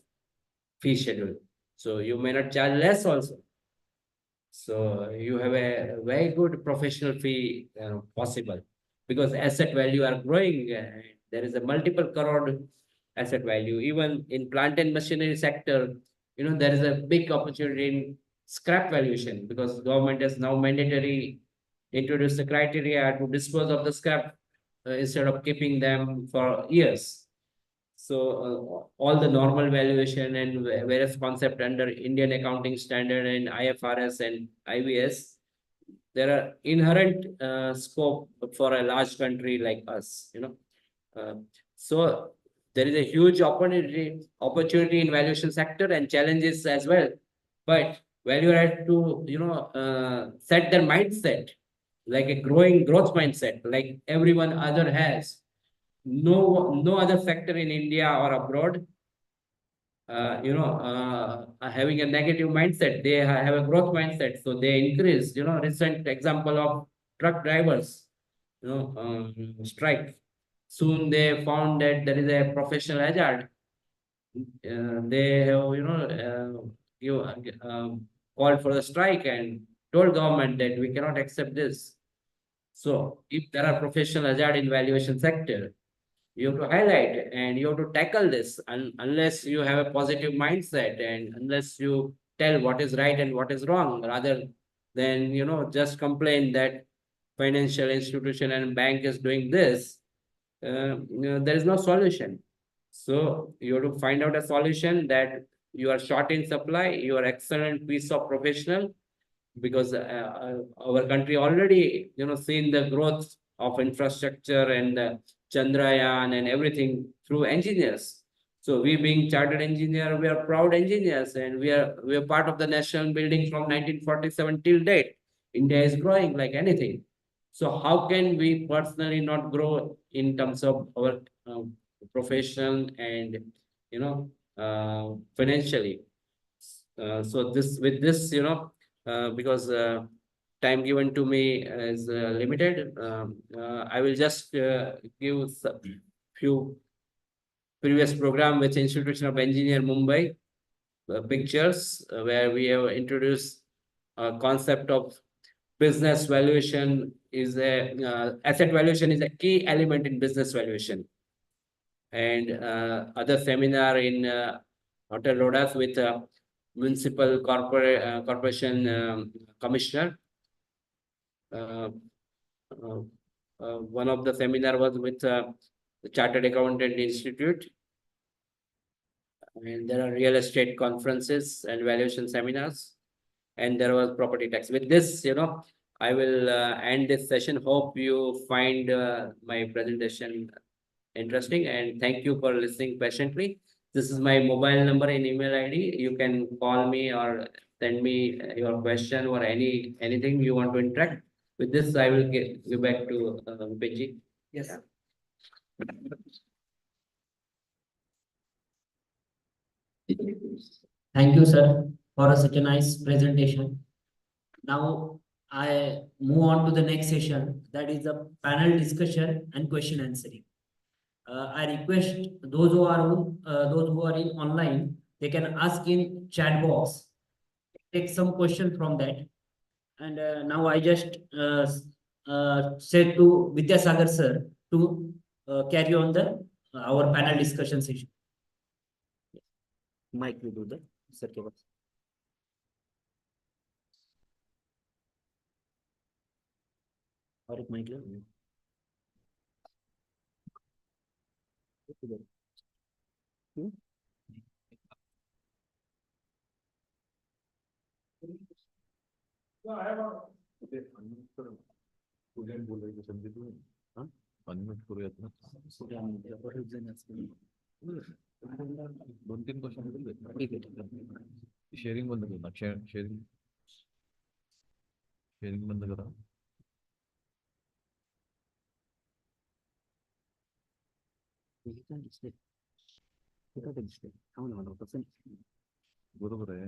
H: fee schedule. So you may not charge less also. So you have a very good professional fee possible because asset value are growing. There is a multiple crore asset value. Even in plant and machinery sector, there is a big opportunity in scrap valuation because government has now mandatory introduced the criteria to dispose of the scrap instead of keeping them for years. So all the normal valuation and various concept under Indian accounting standard and IFRS and IVS, there are inherent scope for a large country like us. So there is a huge opportunity in valuation sector and challenges as well. But value has to set their mindset like a growth mindset, like everyone other has. No other sector in India or abroad, are having a negative mindset. They have a growth mindset, so they increase. Recent example of truck drivers, strike. Soon they found that there is a professional hazard. They have, called for the strike and told government that we cannot accept this. So if there are professional hazard in valuation sector, you have to highlight and you have to tackle this unless you have a positive mindset and unless you tell what is right and what is wrong rather than just complain that financial institution and bank is doing this. There is no solution. So you have to find out a solution that you are short in supply, you are excellent piece of professional, because our country already seen the growth of infrastructure and Chandrayaan and everything through engineers. So we being chartered engineer, we are proud engineers, and we are part of the national building from 1947 till date. India is growing like anything. So how can we personally not grow in terms of our profession and financially? So this with this, because time given to me is limited, I will just give few previous program with Institution of Engineer Mumbai pictures where we have introduced a concept of business valuation is a asset valuation is a key element in business valuation, and other seminar in Hotel Rodas with municipal corporation commissioner. One of the seminar was with the Chartered Accountant Institute, and there are real estate conferences and valuation seminars, and there was property tax. With this, I will end this session. Hope you find my presentation interesting, and thank you for listening patiently. This is my mobile number and email ID. You can call me or send me your question or anything you want to interact. With this, I will give back to Vipinji.
G: Yes.
A: Thank you, sir, for such a nice presentation. Now I move on to the next session, that is the panel discussion and question answering. I request those who are in online, they can ask in chat box. Take some question from that. And now I just say to Vidyasagar sir to carry on the our panel discussion session. Mike will do that, sir. और एक mike लो
I: So I have a
B: unmute करूयात ना. 2-3 question sharing बंद करू ना. Sharing बंद करा. बरोबर आहे.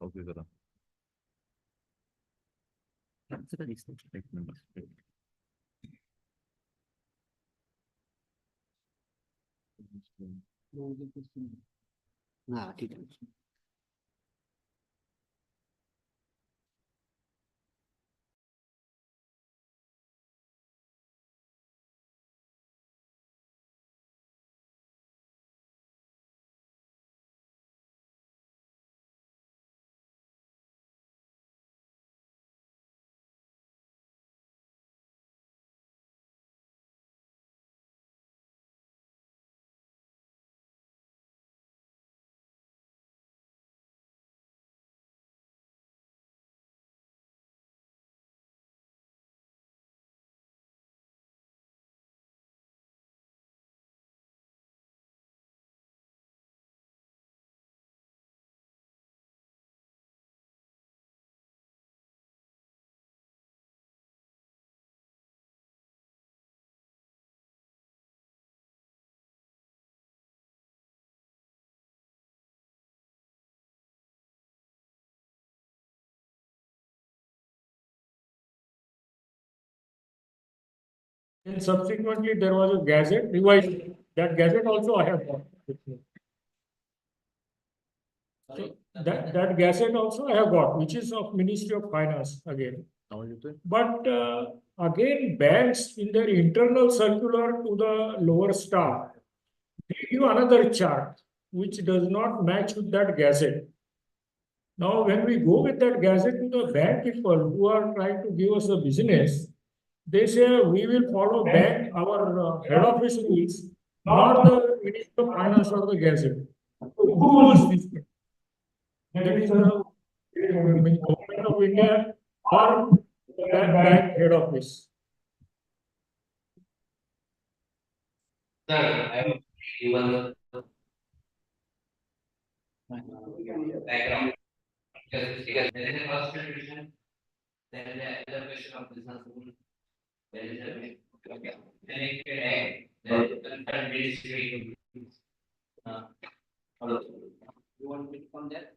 B: ओके करा. एक मिनिट.
A: हाँ ठीक है.
I: And subsequently, there was a gazette revised. That gazette also I have got. So that gazette also I have got, which is of Ministry of Finance again. But again, banks in their internal circular to the lower staff, they give another chart which does not match with that gazette. Now, when we go with that gazette to the bank people who are trying to give us a business, they say we will follow bank, our head office rules, not the Ministry of Finance or the gazette. Who rules this? That is the Government of India or bank head office.
H: Sir, I have given background because there is a constitution, there is another question of business rule, there is a connected act, there is a concerned ministry. You want me to come there?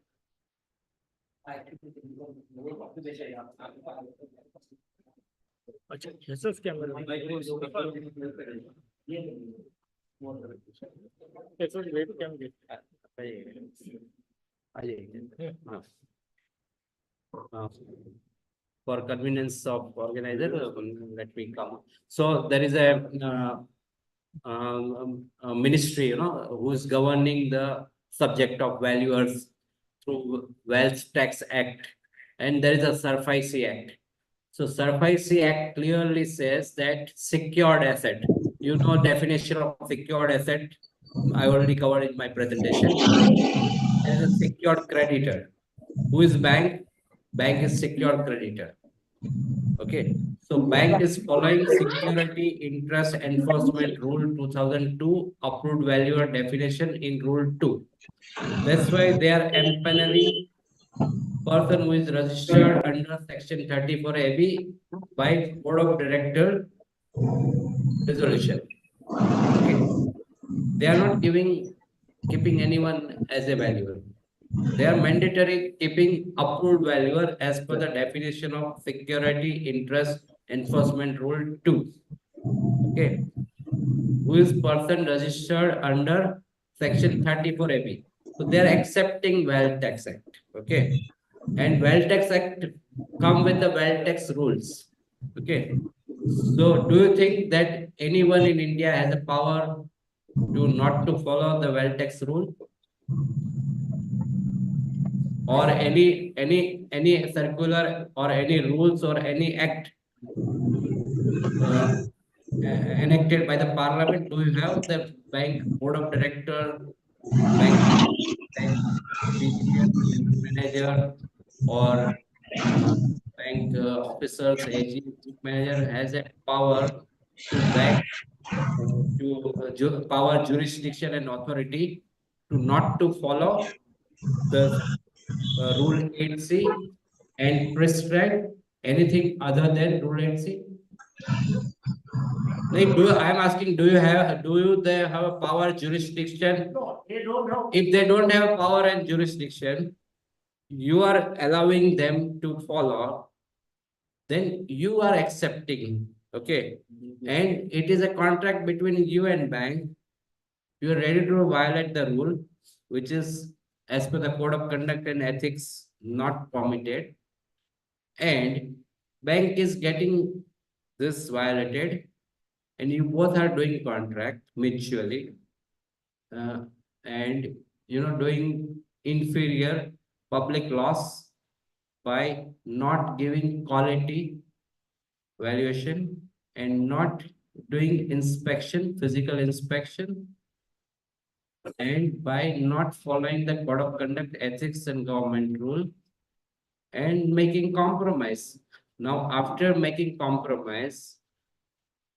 I: अच्छा ऐसा camera ऐसा wait camera
H: For convenience of organizer, let me come. So there is a ministry, who is governing the subject of valuers through Wealth Tax Act, and there is a SURFICE Act. So SURFICE Act clearly says that secured asset. You know definition of secured asset. I already covered in my presentation. There is a secured creditor. Who is bank? Bank is secured creditor. Okay, so bank is following security interest enforcement rule 2002 approved valuer definition in rule 2. That's why they are empanelling person who is registered under section 34 AB by board of director resolution. Okay, they are not keeping anyone as a valuer. They are mandatory keeping approved valuer as per the definition of security interest enforcement rule 2. Okay, who is person registered under section 34 AB. So they are accepting Wealth Tax Act. Okay, and Wealth Tax Act come with the Wealth Tax rules. Okay, so do you think that anyone in India has a power to not to follow the Wealth Tax rule? Or any circular or any rules or any act uh, enacted by the parliament? Do you have the bank board of director, bank manager, or uh, bank officers, AG manager has a power to bank power, jurisdiction, and authority to not to follow the Rule 8C and prescribe anything other than Rule 8C? Like, I am asking, they have a power jurisdiction?
I: No, they don't have.
H: If they don't have power and jurisdiction, you are allowing them to follow, then you are accepting, okay? And it is a contract between you and bank. You are ready to violate the rule, which is as per the code of conduct and ethics not permitted. And bank is getting this violated, and you both are doing contract mutually, uh, and doing inferior public loss by not giving quality valuation and not doing inspection, physical inspection, and by not following the code of conduct, ethics, and government rule, and making compromise. Now, after making compromise,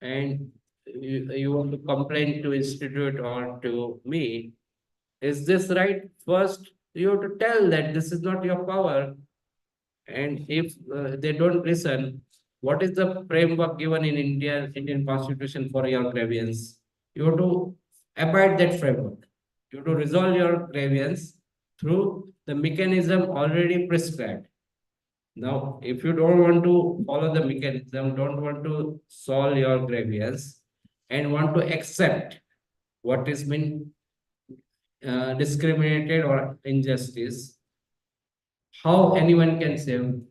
H: and you want to complain to institute or to me, is this right? First, you have to tell that this is not your power. And if they don't listen, what is the framework given in Indian Constitution for your grievance? You have to abide that framework. You have to resolve your grievance through the mechanism already prescribed. Now, if you don't want to follow the mechanism, don't want to solve your grievance, and want to accept what has been discriminated or injustice, how anyone can save?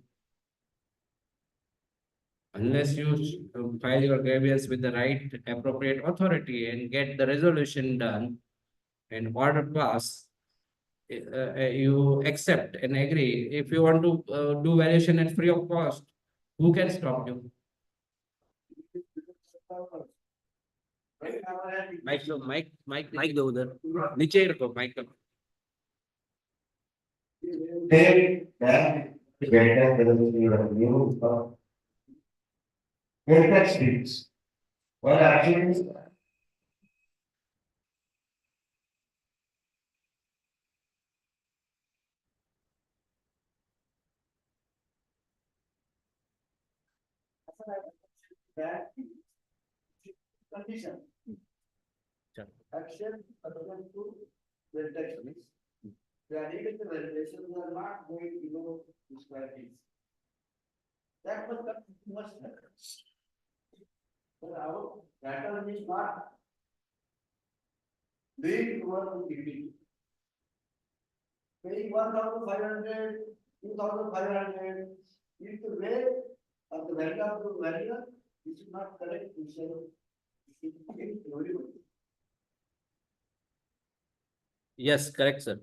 H: Unless you file your grievance with the right appropriate authority and get the resolution done and order pass, you accept and agree. If you want to do valuation at free of cost, who can stop you? Mike दो उधर नीचे ही रखो mic का
C: Well, actually, that condition. Action according to the text. The negative regulations are not going below this criteria. That must happen. But our pattern is not doing towards the paying 1,500, 2,500, is the way of the value of the value, this is not correct.
H: Yes, correct, sir.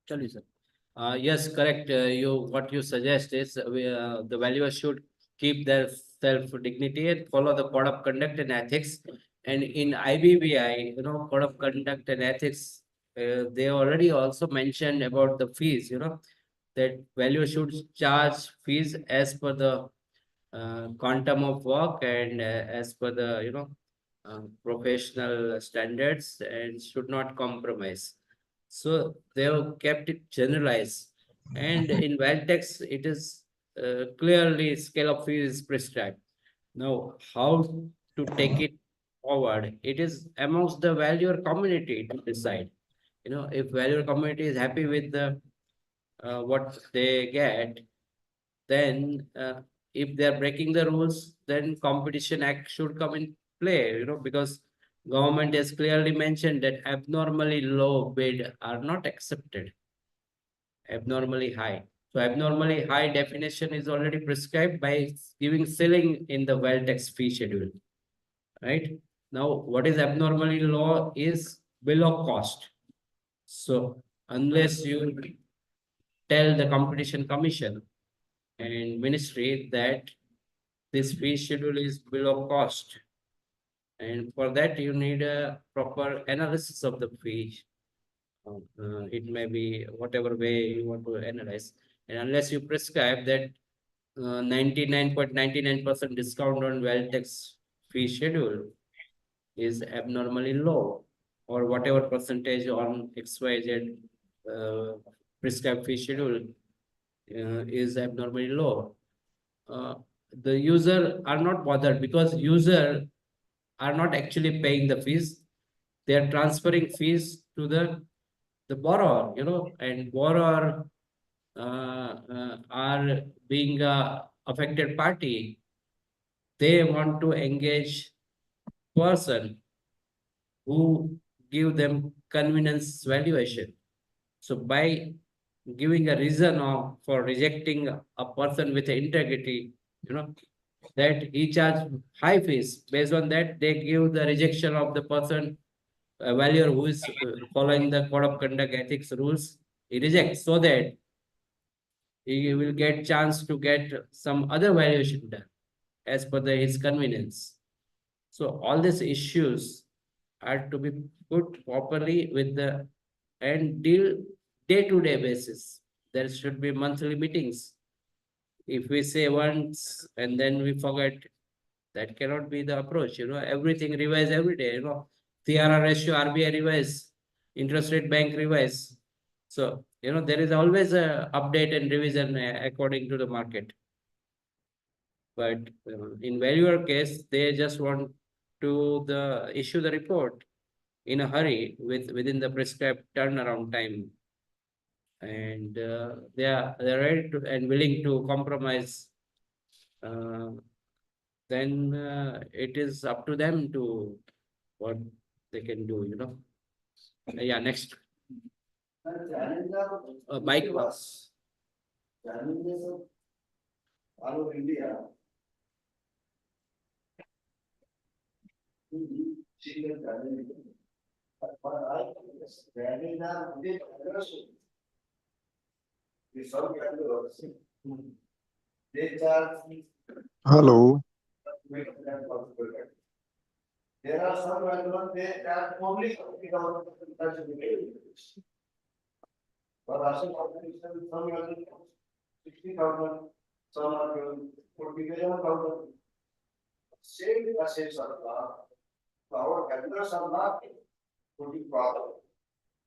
H: Chaliye, sir. Yes, correct. What you suggest is the valuers should keep their self dignity and follow the code of conduct and ethics. And in IBBI, code of conduct and ethics, they already also mentioned about the fees. that valuer should charge fees as per the quantum of work and as per the professional standards and should not compromise. So they have kept it generalized, and in Valtex it is clearly scale of fees is prescribed. Now, how to take it forward? It is amongst the valuer community to decide. If valuer community is happy with the what they get, then if they are breaking the rules, then Competition Act should come in play, because government has clearly mentioned that abnormally low bid are not accepted, abnormally high. So abnormally high definition is already prescribed by giving ceiling in the Valtex fee schedule, right? Now, what is abnormally low is below cost. So unless you tell the Competition Commission and Ministry that this fee schedule is below cost, and for that you need a proper analysis of the fee. It may be whatever way you want to analyze, and unless you prescribe that 99.99% discount on Valtex fee schedule is abnormally low, or whatever percentage on XYZ prescribed fee schedule is abnormally low. The user are not bothered because user are not actually paying the fees. They are transferring fees to the borrower, and borrower are being a affected party. They want to engage person who give them convenience valuation. So by giving a reason for rejecting a person with integrity, that he charge high fees. Based on that, they give the rejection of the person, a valuer who is following the code of conduct ethics rules. He rejects so that he will get chance to get some other valuation done as per his convenience. So all these issues are to be put properly with the and deal day-to-day basis. There should be monthly meetings. If we say once and then we forget, that cannot be the approach. Everything revise every day. TRR ratio, RBI revise, interest rate bank revise. So there is always a update and revision according to the market. But in valuer case, they just want to issue the report in a hurry within the prescribed turnaround time, and they're ready to and willing to compromise. Then it is up to them to what they can do. Yeah, next. Bike
C: was. Challenges of all over India. Single challenge. But for I, challenges are very aggressive. We solve categories. They charge.
E: Hello.
C: There are some vendors, they charge only 50,000 for Russian competition, some vendors 60,000, some are given 47,000. Same assets are not, our vendors are not putting problem.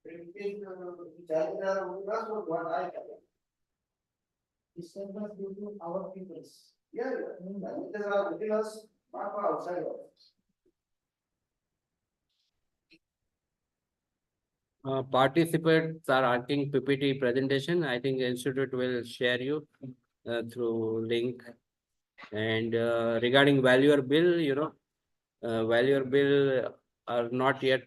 C: It is challenges are that's what I have. This is due to our peoples. Yeah, challenges are within us, not for outside of us.
H: Participants are asking PPT presentation. I think the institute will share you through link. And regarding valuer bill, valuer bill are not yet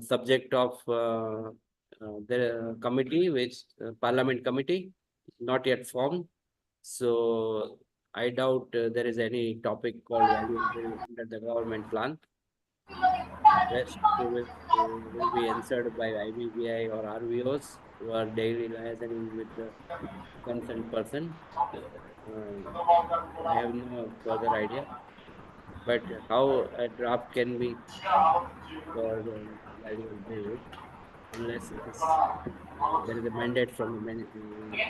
H: subject of the committee, which parliament committee, not yet formed. So I doubt there is any topic called valuer bill under the government plan. Rest will be answered by IBBI or RVOs who are daily liaising with the concerned person. I have no further idea, but how a draft can be for the valuer bill, unless it is, there is a mandate from the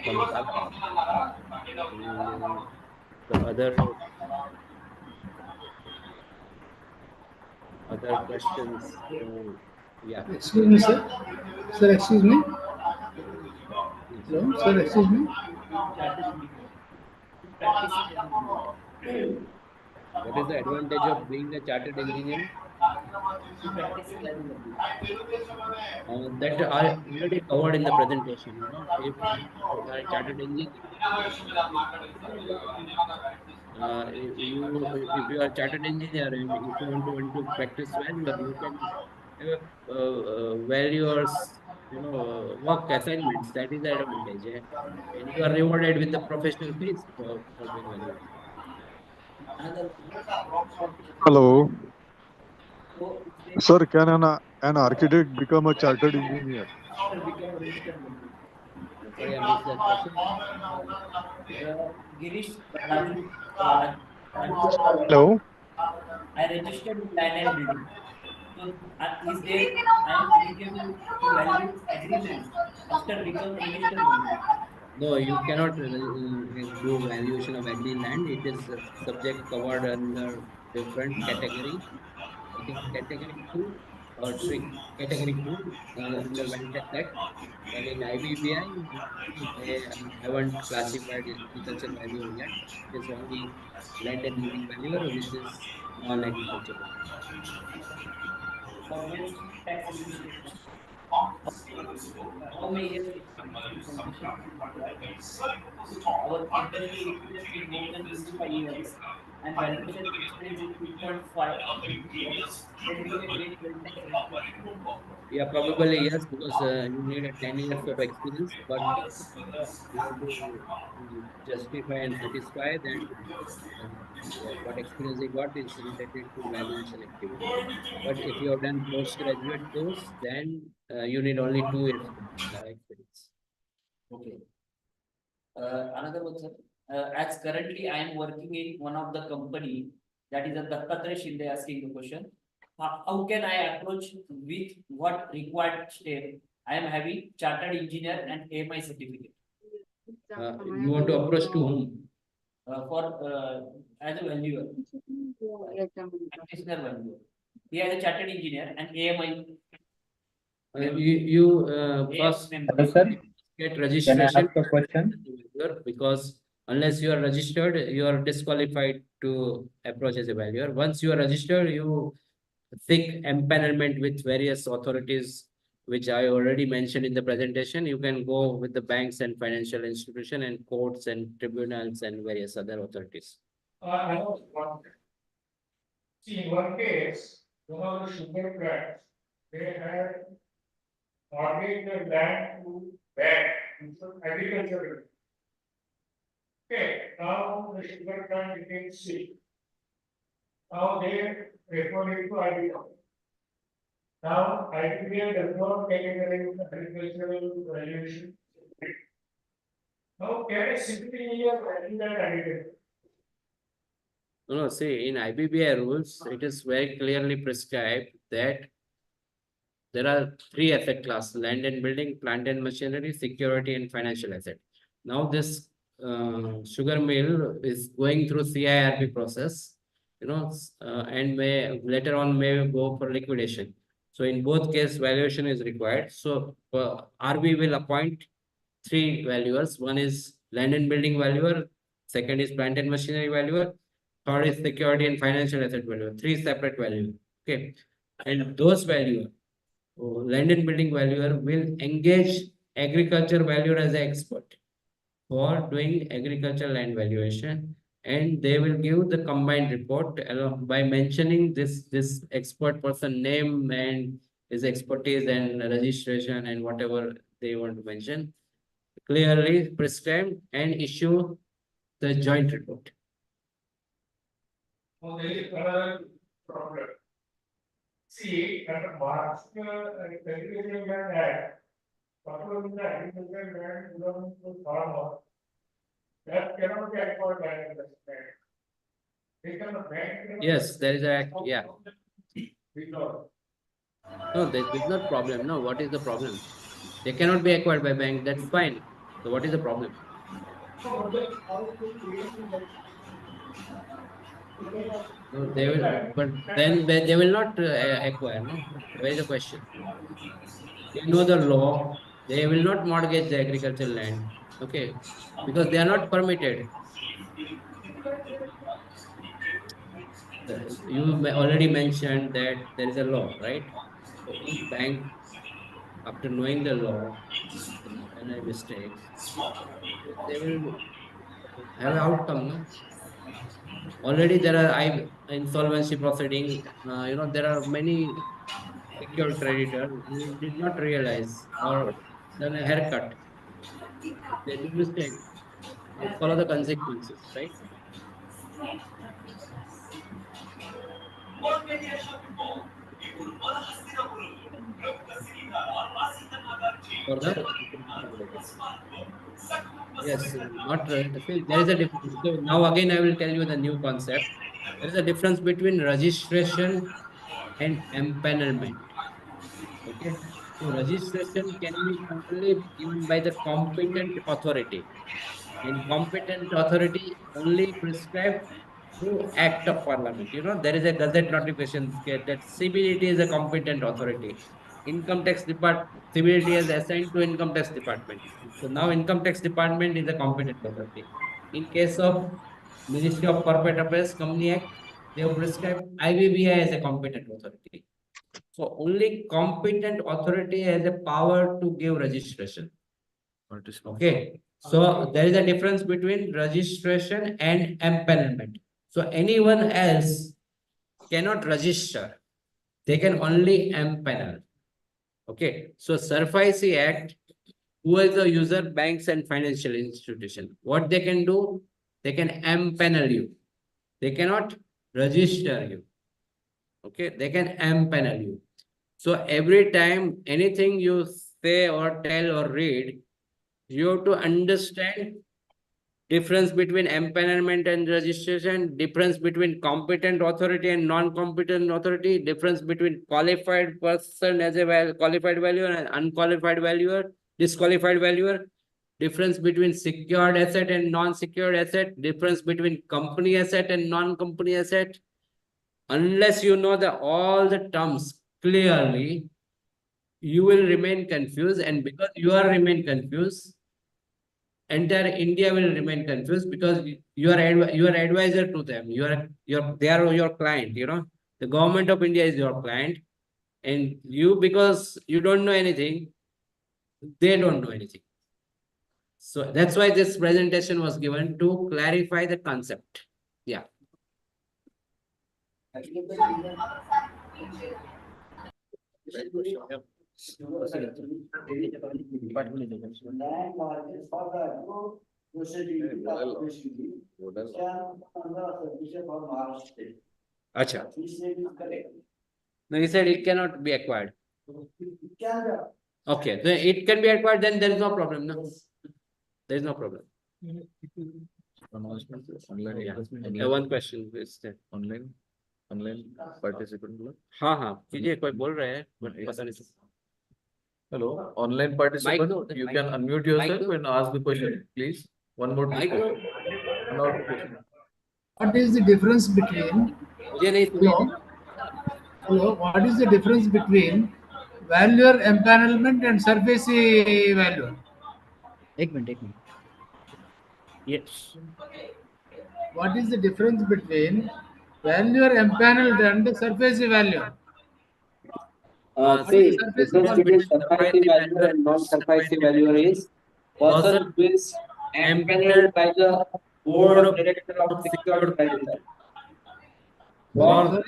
H: from the government. And the other questions, yeah.
J: Excuse me, sir. Sir, excuse me.
H: Yes.
J: Hello, sir, excuse me.
A: Chartered engineer. Practicing engineer.
H: What is the advantage of being a chartered engineer?
A: Practicing as a value.
H: That I already covered in the presentation. You know, if you are a chartered engineer, if you are a chartered engineer and if you want to practice value, you can have valuers, work assignments. That is the advantage. And you are rewarded with the professional fees for doing value.
A: Another
K: Hello,
A: so if they
K: sir. Can an architect become a chartered engineer?
A: become a registered value.
H: Sorry, I missed that question.
A: Girish Raju, Raju,
K: Hello.
A: I registered with land and building. So is there, I am eligible to value agreements after become registered value.
H: No, you cannot do valuation of agri land. It is subject covered under different category. I think category 2 or 3. Category 2 under Land Tax Act. And in IBBI, they haven't classified agriculture value yet. It is only land and building value, which is non-agricultural.
A: For which tax registration, how many years experience in completion is required? Our industry experience is more than 25 years and valuation experience is 2.5 to 3 years. Then we can get well tax registration.
H: Yeah, probably yes, because you need a 10 years of experience, but you have to justify and satisfy that what experience you got is related to valuation activity. But if you have done postgraduate course, then you need only 2 years of experience.
A: Okay. Another one, sir. As currently I am working in one of the company that is a Dattatre Shinde asking the question. How can I approach with what required step? I am having chartered engineer and AMI certificate.
H: You want to approach to whom?
A: For as a valuer, practitioner valuer. He has a chartered engineer and AMI
H: First
A: member.
H: get
A: Can I
H: registration
A: ask a question?
H: because unless you are registered, you are disqualified to approach as a valuer. Once you are registered, you seek empanelment with various authorities, which I already mentioned in the presentation. You can go with the banks and financial institution and courts and tribunals and various other authorities.
I: I know one. See, in one case, one of the sugar plants, they had mortgaged the land to bank, which was agricultural. Okay, now the sugar plant became sick. Now they referred it to IBM. Now IBM does not categorize agricultural valuation. Now can I simply value that agriculture?
H: No, see, in IBBI rules, it is very clearly prescribed that there are 3 asset classes: land and building, plant and machinery, security, and financial asset. Now this sugar mill is going through CIRP process, and may later on may go for liquidation. So in both case, valuation is required. So RB will appoint 3 valuers. One is land and building valuer, second is plant and machinery valuer, third is security and financial asset valuer. 3 separate values. Okay, and those valuer, land and building valuer, will engage agriculture valuer as an expert for doing agricultural land valuation, and they will give the combined report by mentioning this expert person name and his expertise and registration and whatever they want to mention, clearly prescribed, and issue the joint report.
I: Well, there is another problem. See, under Maharashtra Agricultural Land Act, whatever is the agricultural land belongs to farmer, that cannot be acquired by the bank. They cannot bank.
H: Yes, there is a act, yeah.
I: Withdraw.
H: No, there's not problem. No, what is the problem? They cannot be acquired by bank. That's fine. So what is the problem? No, they will, but then they will not acquire. No, where is the question? They know the law. They will not mortgage the agricultural land. Okay, because they are not permitted. You already mentioned that there is a law, right? So if bank, after knowing the law, and I mistakes, they will have an outcome. No? Already there are insolvency proceeding. There are many secured creditor who did not realize or done a haircut. They do mistake. They follow the consequences, right? For the yes, not see, there is a difference. So now again I will tell you the new concept. There is a difference between registration and empanelment. Okay. So registration can be only given by the competent authority. And competent authority only prescribed through act of parliament. There is a gazette notification that CBDT is a competent authority. Income tax department, CBDT is assigned to income tax department. So now income tax department is a competent authority. In case of Ministry of Corporate Affairs Company Act, they have prescribed IBBI as a competent authority. So only competent authority has a power to give registration. Okay. So there is a difference between registration and empanelment. So anyone else cannot register. They can only empanel. Okay. So SURFICE Act, who is the user, banks and financial institution, what they can do, they can empanel you. They cannot register you. Okay. They can empanel you. So every time anything you say or tell or read, you have to understand difference between empanelment and registration, difference between competent authority and non-competent authority, difference between qualified person as a qualified valuer and unqualified valuer, disqualified valuer, difference between secured asset and non-secured asset, difference between company asset and non-company asset. Unless you know all the terms clearly, you will remain confused, and because you are remain confused, entire India will remain confused because you are advisor to them. They are your client. The government of India is your client, and you, because you don't know anything, they don't know anything. So that's why this presentation was given to clarify the concept. Yeah. Acha. No, he said it cannot be acquired. Okay, so it can be acquired, then there is no problem. No, there is no problem. One question is there.
B: Online participant.
H: हाँ कीजिए, कोई बोल रहे हैं but पता नहीं.
B: Hello, online participant, you can unmute yourself and ask the question, please. One more question.
J: What is the difference between? Hello, what is the difference between valuer empanelment and surface valuer?
G: एक minute. Yes.
J: What is the difference between valuer empaneled and surface valuer?
A: See, difference between SURFICE valuer and non-SURFICE valuer is person who is empaneled by the board of director of secured creditor. For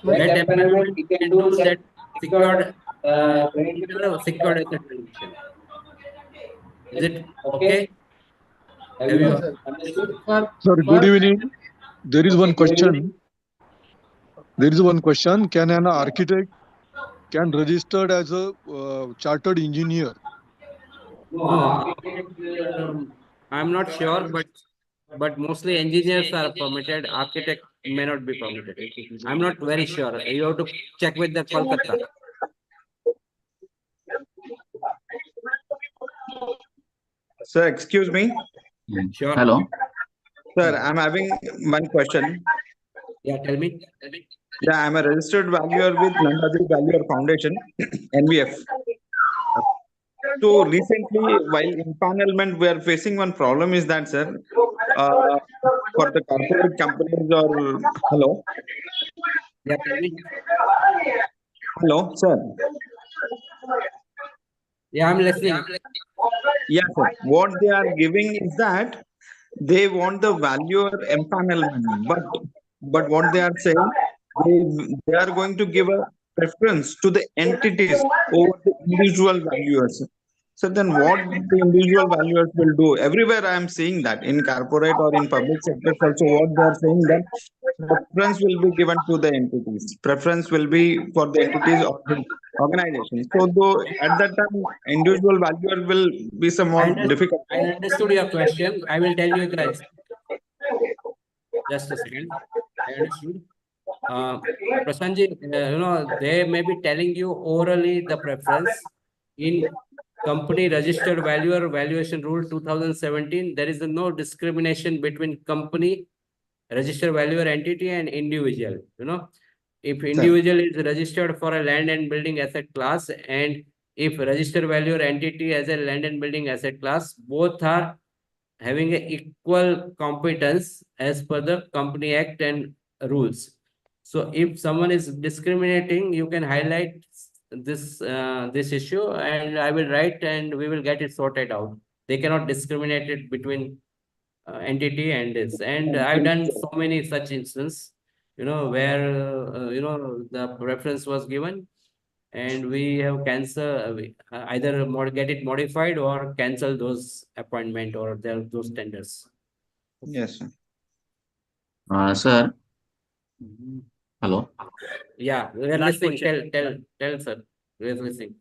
A: that empanelment, he can do that secured creditor or secured asset valuation. Is it okay? Have you understood?
K: Sir, good evening. There is one question. Can an architect can registered as a chartered engineer?
H: No, I'm not sure, but mostly engineers are permitted. Architect may not be permitted. I'm not very sure. You have to check with the Kolkata.
L: Sir, excuse me.
H: Sure.
B: Hello.
L: Sir, I'm having one question.
H: Yeah, tell me.
L: Yeah, I'm a registered valuer with Nandadri Valuer Foundation, NVF. So recently, while empanelment, we are facing one problem is that, sir, uh, for the corporate companies or hello,
H: Yeah, tell me.
L: hello, sir.
H: Yeah, I'm listening.
L: Yeah, sir. What they are giving is that they want the valuer empanelment, but what they are saying, they are going to give a preference to the entities over the individual valuers. So then what the individual valuers will do? Everywhere I am seeing that in corporate or in public sectors also what they are saying that preference will be given to the entities. Preference will be for the entities or the organizations. So though at that time individual valuer will be somewhat difficult.
H: I understood your question. I will tell you guys. Just a second. I understood. Prasanji, they may be telling you orally the preference in company registered valuer valuation rule 2017. There is no discrimination between company registered valuer entity and individual. If individual is registered for a land and building asset class, and if registered valuer entity as a land and building asset class, both are having a equal competence as per the Company Act and rules. So if someone is discriminating, you can highlight this issue, and I will write, and we will get it sorted out. They cannot discriminate it between entity and this. And I've done so many such instances, where the preference was given, and we have either get it modified or cancel those appointment or those tenders.
L: Yes, sir.
B: Sir. Hello.
H: Yeah, we are listening. Tell, sir. We are listening.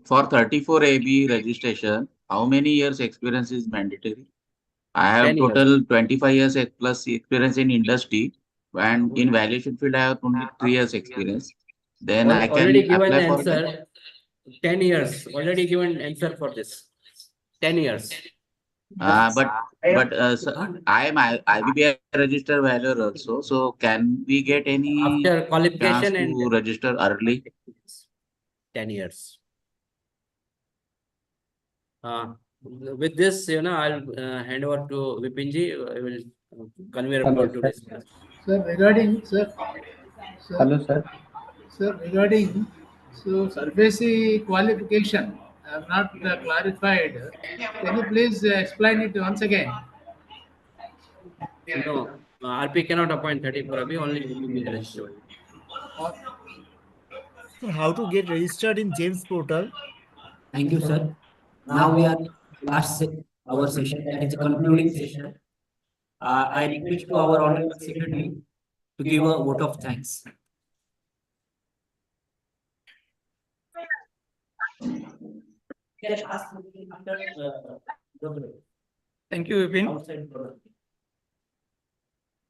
B: For 34 AB registration, how many years experience is mandatory? I have
H: 10 years.
B: total 25 years plus experience in industry, and in valuation field I have only 3 years experience. Then I
H: Already
B: can
H: given
B: apply for
H: answer. 10 years. Already given answer for this. 10 years.
B: Sir, I am IBBI registered valuer also. So can we get any
H: After
B: chance
H: qualification and
B: to register early?
H: 10 years. With this, I'll hand over to Vipinji. I will convey report to this.
J: Sir, regarding, sir.
A: Hello, sir.
J: Sir, regarding, so surface qualification, I have not clarified. Can you please explain it once again?
H: No, RP cannot appoint 34 AB, only ABB registered.
M: So how to get registered in James portal?
G: Thank you, sir. Now we are our session, that is a concluding session. I request to our honorable secretary to give a vote of thanks.
N: Thank you, Vipin.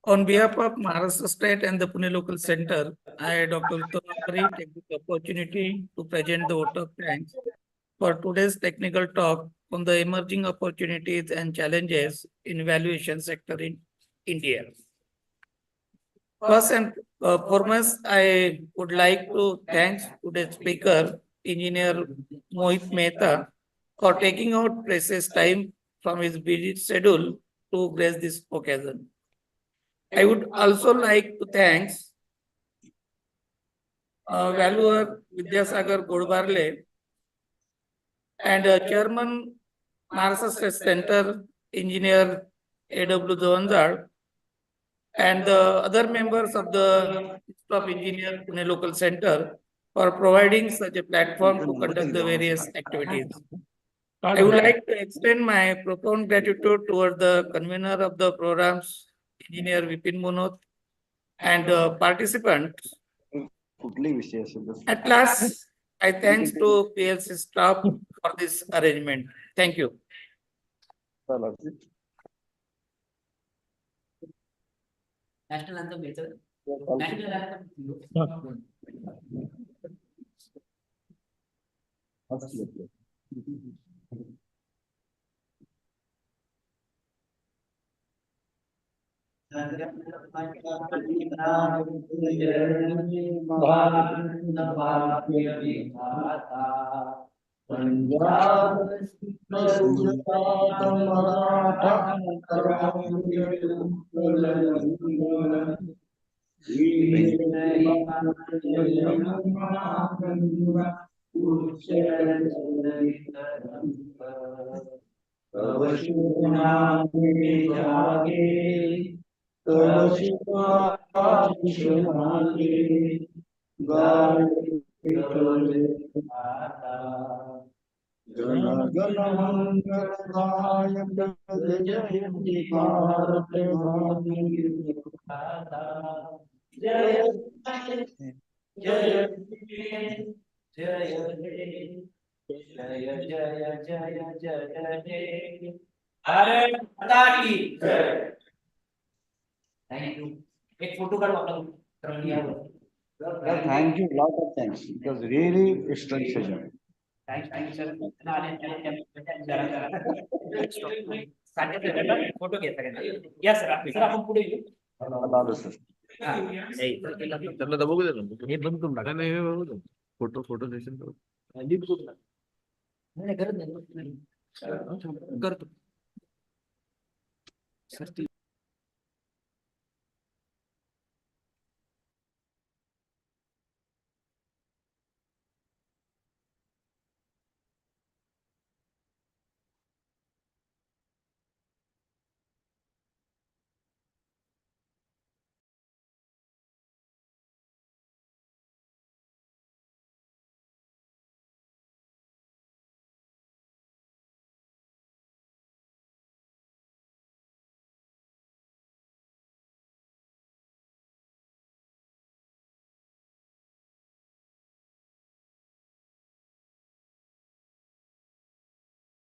N: On behalf of Maharashtra State and the Pune Local Center, I, Dr. Uttamari, take this opportunity to present the vote of thanks for today's technical talk on the emerging opportunities and challenges in valuation sector in India. First and foremost, I would like to thank today's speaker, Engineer Mohit Mehta, for taking out precious time from his busy schedule to grace this occasion. I would also like to thank valuer Vidyasagar Godbarle and Chairman Maharashtra State Center Engineer A.W. Javanjal and the other members of the Institute of Engineer Pune Local Center for providing such a platform to conduct the various activities. I would like to extend my profound gratitude toward the convener of the programs, Engineer Vipin Munot, and participants. At last, I thanks to PLC staff for this arrangement. Thank you.
G: National anthem, sir. National anthem.
C: Punjab Gujarat Maratha Karavali Utkal तब शुभ नाम जागे तब शिवाशिष मांगे गाये जन गण मंगलदायक जय भारत भाग्य जय जय जय जय जय जय जय जय भारत माता की जय। Thank you. एक फोटो काढू आपला
O: Thank you, lot of thanks. It was really a strong session.
A: Thank you sir photo घ्या सगळ्यांना या सर आपण पुढे येऊ
O: All sir.
A: हा
B: त्यांना तर बघू दे ना.
A: हे बंद करून टाका
B: नाही, हे बघू दे. फोटो सेशन करू.
A: लीड करू नका. नाही करत नाही करतो सर